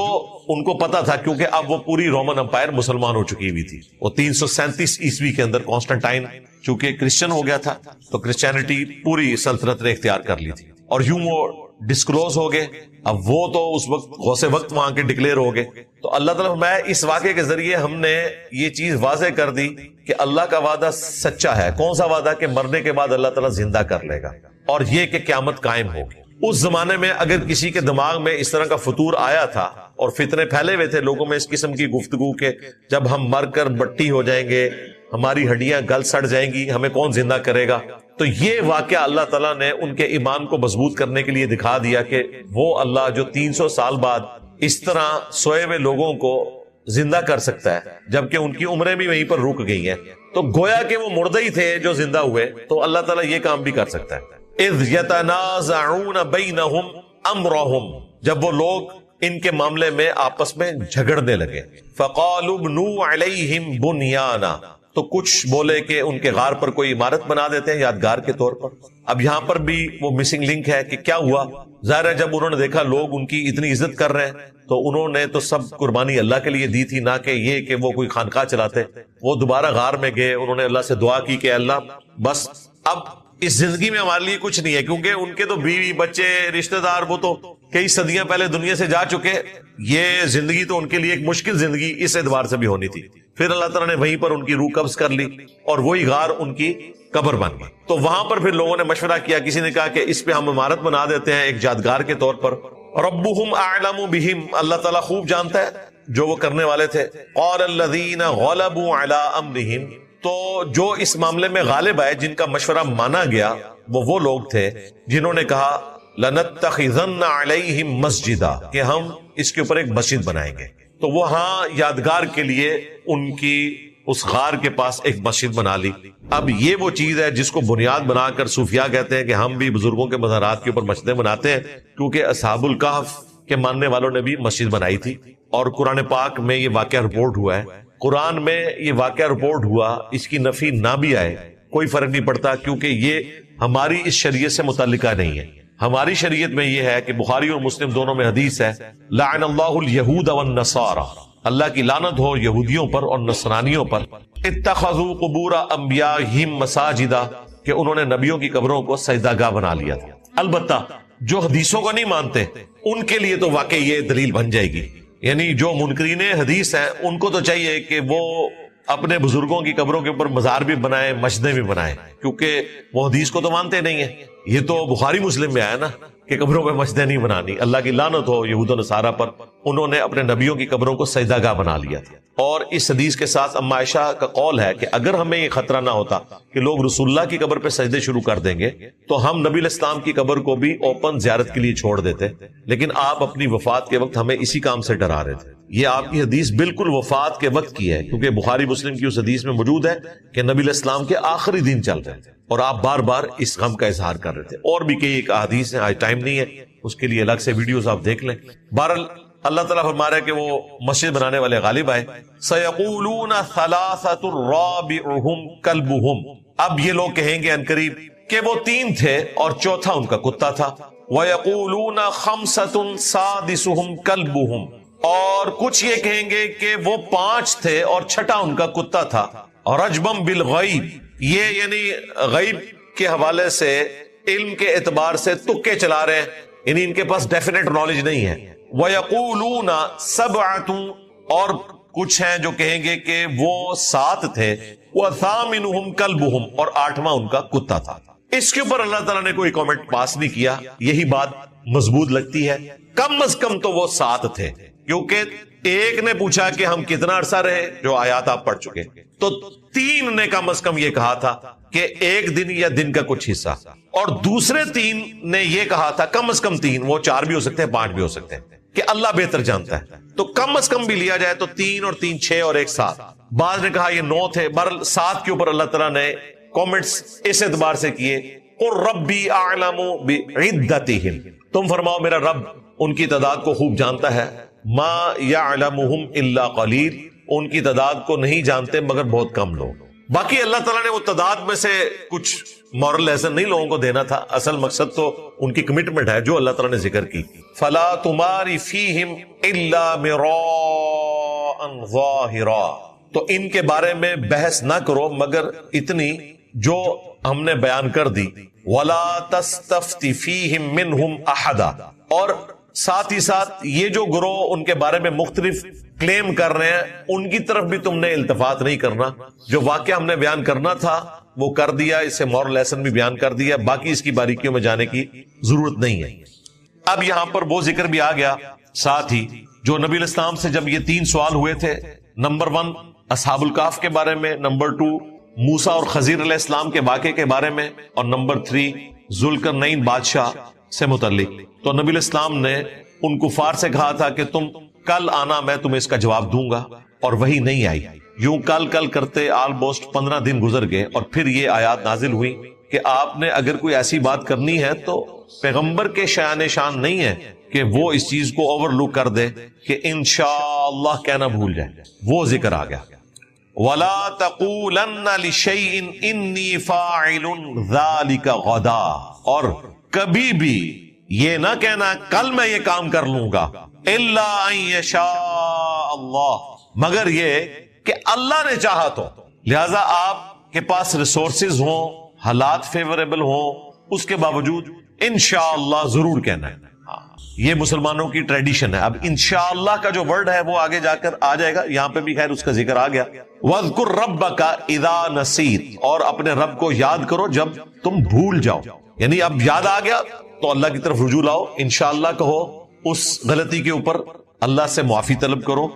ان کو پتا تھا, کیونکہ اب وہ پوری رومن امپائر مسلمان ہو چکی ہوئی تھی. وہ 337 عیسوی کے اندر کانسٹنٹائن چونکہ کرسچن ہو گیا تھا تو کرسچینٹی پوری سلطنت نے اختیار کر لی تھی، اور یوں وہ ڈسکلوز ہو گئے. اب وہ تو اس وقت غوث وقت وہاں کے ڈکلیئر ہو گئے. تو اللہ تعالیٰ میں اس واقعے کے ذریعے ہم نے یہ چیز واضح کر دی کہ اللہ کا وعدہ سچا ہے. کون سا وعدہ؟ کہ مرنے کے بعد اللہ تعالیٰ زندہ کر لے گا، اور یہ کہ قیامت قائم ہوگی. اس زمانے میں اگر کسی کے دماغ میں اس طرح کا فطور آیا تھا اور فتنے پھیلے ہوئے تھے لوگوں میں اس قسم کی گفتگو کے جب ہم مر کر مٹی ہو جائیں گے، ہماری ہڈیاں گل سڑ جائیں گی، ہمیں کون زندہ کرے گا، تو یہ واقعہ اللہ تعالیٰ نے ان کے ایمان کو مضبوط کرنے کے لیے دکھا دیا کہ وہ اللہ جو 300 سال بعد اس طرح سوئے ہوئے لوگوں کو زندہ کر سکتا ہے جبکہ ان کی عمریں بھی وہیں پر رک گئی ہیں. تو گویا کہ وہ مردے ہی تھے جو زندہ ہوئے، تو اللہ تعالیٰ یہ کام بھی کر سکتا ہے. اذ یتنازعون بینہم امرہم، جب وہ لوگ ان کے معاملے میں آپس میں جھگڑنے لگے. فقالوا ابنوا علیہم بنیانا، تو کچھ بولے کہ ان کے غار پر کوئی عمارت بنا دیتے ہیں یادگار کے طور پر. اب یہاں پر بھی وہ مسنگ لنک ہے کہ کیا ہوا. ظاہر ہے جب انہوں نے دیکھا لوگ ان کی اتنی عزت کر رہے ہیں تو انہوں نے تو سب قربانی اللہ کے لیے دی تھی، نہ کہ یہ کہ وہ کوئی خانقاہ چلاتے. وہ دوبارہ غار میں گئے، انہوں نے اللہ سے دعا کی کہ اللہ بس اب اس زندگی میں ہمارے لیے کچھ نہیں ہے، کیونکہ ان کے تو بیوی بچے رشتہ دار وہ تو کئی صدیاں پہلے دنیا سے جا چکے. یہ زندگی تو ان کے لیے ایک مشکل زندگی اس اعتبار سے بھی ہونی تھی. پھر اللہ تعالیٰ نے وہیں پر ان کی روح قبض کر لی اور وہی غار ان کی قبر بن گئی. تو وہاں پر پھر لوگوں نے مشورہ کیا، کسی نے کہا کہ اس پہ ہم عمارت بنا دیتے ہیں ایک یادگار کے طور پر. ربہم اعلم بہم، اللہ تعالیٰ خوب جانتا ہے جو وہ کرنے والے تھے. قال الذین غلبوا علی امرہم، تو جو اس معاملے میں غالب آئے، جن کا مشورہ مانا گیا، وہ لوگ تھے جنہوں نے کہا لنتخذن علیہم مسجدا، کہ ہم اس کے اوپر ایک مسجد بنائیں گے. تو وہاں یادگار کے لیے ان کی اس غار کے پاس ایک مسجد بنا لی. اب یہ وہ چیز ہے جس کو بنیاد بنا کر صوفیاء کہتے ہیں کہ ہم بھی بزرگوں کے مزارات کے اوپر مسجدیں بناتے ہیں، کیونکہ اصحاب الکہف کے ماننے والوں نے بھی مسجد بنائی تھی. اور قرآن پاک میں یہ واقعہ رپورٹ ہوا ہے، قرآن میں یہ واقعہ رپورٹ ہوا، اس کی نفی نہ بھی آئے کوئی فرق نہیں پڑتا، کیونکہ یہ ہماری اس شریعت سے متعلقہ نہیں ہے. ہماری شریعت میں یہ ہے کہ بخاری اور مسلم دونوں میں حدیث ہے، لعن اللہ الیہود والنصارى، اللہ کی لعنت ہو یہودیوں پر اور نصرانیوں پر، اتخذوا قبور انبیائہم مساجدا، کہ انہوں نے نبیوں کی قبروں کو سجدہ گاہ بنا لیا تھا. البتہ جو حدیثوں کو نہیں مانتے ان کے لیے تو واقعی یہ دلیل بن جائے گی. یعنی جو منکرین حدیث ہیں ان کو تو چاہیے کہ وہ اپنے بزرگوں کی قبروں کے اوپر مزار بھی بنائیں، مسجدیں بھی بنائیں، کیونکہ وہ حدیث کو تو مانتے نہیں ہیں. یہ تو بخاری مسلم میں آیا نا کہ قبروں پہ مسجدیں نہیں بنانی. اللہ کی لعنت ہو یہود و نصارہ پر، انہوں نے اپنے نبیوں کی قبروں کو سجدہ گاہ بنا لیا تھا. اور اس حدیث کے ساتھ ام عائشہ کا قول ہے کہ اگر ہمیں یہ خطرہ نہ ہوتا کہ لوگ رسول اللہ کی قبر پہ سجدے شروع کر دیں گے تو ہم نبی الاسلام کی قبر کو بھی اوپن زیارت کے لیے چھوڑ دیتے، لیکن آپ اپنی وفات کے وقت ہمیں اسی کام سے ڈرا رہے تھے. یہ آپ کی حدیث بالکل وفات کے وقت کی ہے، کیونکہ بخاری مسلم کی اس حدیث میں موجود ہے کہ نبی الاسلام کے آخری دن چل رہے تھے اور آپ بار بار اس غم کا اظہار کر رہے تھے. اور بھی کئی ایک احادیث ہیں، آج ٹائم نہیں ہے، اس کے لیے الگ سے ویڈیوز آپ دیکھ لیں. بہرحال اللہ تعالیٰ فرما رہا ہے کہ وہ مسجد بنانے والے غالب آئے. سَيَقُولُونَ ثَلَاثَةٌ رَابِعُهُمْ كَلْبُهُمْ، اب یہ لوگ کہیں گے عنقریب کہ وہ 3 تھے اور چوتھا ان کا کتا تھا. وَيَقُولُونَ خَمْسَةٌ سَادِسُهُمْ كَلْبُهُمْ، اور کچھ یہ کہیں گے کہ وہ 5 تھے اور چھٹا ان کا کتا تھا. رَجْمًا بِالْغَيْبِ، یہ یعنی غیب کے حوالے سے علم کے اعتبار سے تکے چلا رہے ہیں، یعنی ان کے پاس ڈیفینیٹ نالج نہیں ہے. وَيَقُولُونَ سَبْعَةٌ، اور کچھ ہیں جو کہیں گے کہ وہ 7 تھے. وَثَامِنُهُمْ كَلْبُهُمْ، اور 8واں ان کا کتا تھا. اس کے اوپر اللہ تعالیٰ نے کوئی کامنٹ پاس نہیں کیا. یہی بات مضبوط لگتی ہے، کم از کم تو وہ 7 تھے، کیونکہ ایک نے پوچھا کہ ہم کتنا عرصہ رہے، جو آیات آپ پڑھ چکے، تو 3 نے کم از کم یہ کہا تھا کہ 1 دن یا دن کا کچھ حصہ، اور دوسرے 3 نے یہ کہا تھا کم از کم 3، وہ 4 بھی ہو سکتے ہیں 5 بھی ہو سکتے ہیں، کہ اللہ بہتر جانتا ہے. تو کم از کم بھی لیا جائے تو 3 اور 3 6 اور 1 7. بعض نے کہا یہ 9 تھے. بہرحال 7 کے اوپر اللہ تعالیٰ نے کامنٹس اس اعتبار سے کیے، قُلْ رَبِّي أَعْلَمُ بِعِدَّتِهِمْ، تم فرماؤ میرا رب ان کی تعداد کو خوب جانتا ہے. مَا يَعْلَمُهُمْ إِلَّا قَلِيلٌ، ان کی تعداد کو نہیں جانتے مگر بہت کم لوگ. باقی اللہ تعالیٰ نے وہ تعداد میں سے کچھ مورل لیسن نہیں لوگوں کو دینا تھا، اصل مقصد تو ان کی کمٹمنٹ ہے جو اللہ تعالیٰ نے ذکر کی. فَلَا تُمَارِ فِيهِمْ إِلَّا مِرَاءً ظَاهِرًا، تو ان کے بارے میں بحث نہ کرو مگر اتنی جو ہم نے بیان کر دی، وَلَا تَسْتَفْتِ فِيهِمْ مِنْهُمْ أَحَدًا، اور ساتھ ہی ساتھ یہ جو گروہ ان کے بارے میں مختلف کلیم کر رہے ہیں ان کی طرف بھی تم نے التفات نہیں کرنا. جو واقعہ ہم نے بیان کرنا تھا وہ کر دیا، اس سے مورل لیسن بھی بیان کر دیا، باقی اس کی باریکیوں میں جانے کی ضرورت نہیں ہے. اب یہاں پر وہ ذکر بھی آ گیا ساتھ ہی جو نبی علیہ السلام سے جب یہ 3 سوال ہوئے تھے، نمبر 1 اصحاب الکہف کے بارے میں، نمبر 2 موسیٰ اور خضر علیہ السلام کے واقعے کے بارے میں، اور نمبر 3 ذوالقرنین بادشاہ سے متعلق. تو نبی علیہ السلام نے ان کفار سے کہا تھا کہ تم کل آنا، میں تمہیں اس کا جواب دوں گا، اور وہی نہیں آئی. یوں کل کرتے آلموسٹ 15 دن گزر گئے، اور پھر یہ آیات نازل ہوئی کہ آپ نے اگر کوئی ایسی بات کرنی ہے تو پیغمبر کے شان شان نہیں ہے کہ وہ اس چیز کو اوور لک کر دے کہ انشاءاللہ کہنا بھول جائے. وہ ذکر آ گیا، وَلَا تَقُولَنَّ لِشَيْءٍ إِنِّي فَاعِلٌ ذَلِكَ غَدًا، اور کبھی بھی یہ نہ کہنا کل میں یہ کام کر لوں گا، إِلَّا أَن يَشَاءَ اللَّهُ، مگر یہ کہ اللہ نے چاہا تو. لہذا آپ کے پاس ریسورسز ہوں، حالات فیوریبل ہوں، اس کے باوجود انشاءاللہ ضرور کہنا ہے. یہ مسلمانوں کی ٹریڈیشن ہے. اب انشاءاللہ کا جو ورڈ ہے وہ آگے جا کر آ جائے گا، یہاں پہ بھی خیر اس کا ذکر آ گیا. وَاذْكُرْ رَبَّكَ إِذَا نَسِيتَ، اور اپنے رب کو یاد کرو جب تم بھول جاؤ. یعنی اب یاد آ گیا تو اللہ کی طرف رجوع لاؤ، انشاءاللہ کہو، اس غلطی کے اوپر اللہ سے معافی طلب کرو.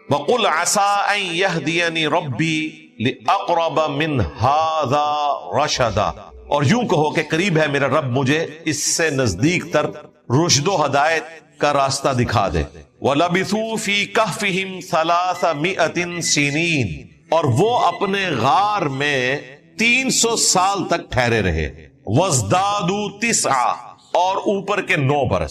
وَقُلْ عَسَىٰ أَن يَهْدِيَنِي رَبِّي لِأَقْرَبَ مِنْ هَٰذَا رَشَدًا، اور یوں کہو کہ قریب ہے میرا رب مجھے اس سے نزدیک تر رشد و ہدایت کا راستہ دکھا دے. وَلَبِثُوا فِي كَهْفِهِمْ 300 سِنِينَ، اور وہ اپنے غار میں 300 سال تک ٹھہرے رہے. وَازْدَادُوا 9، اور اوپر کے 9 برس.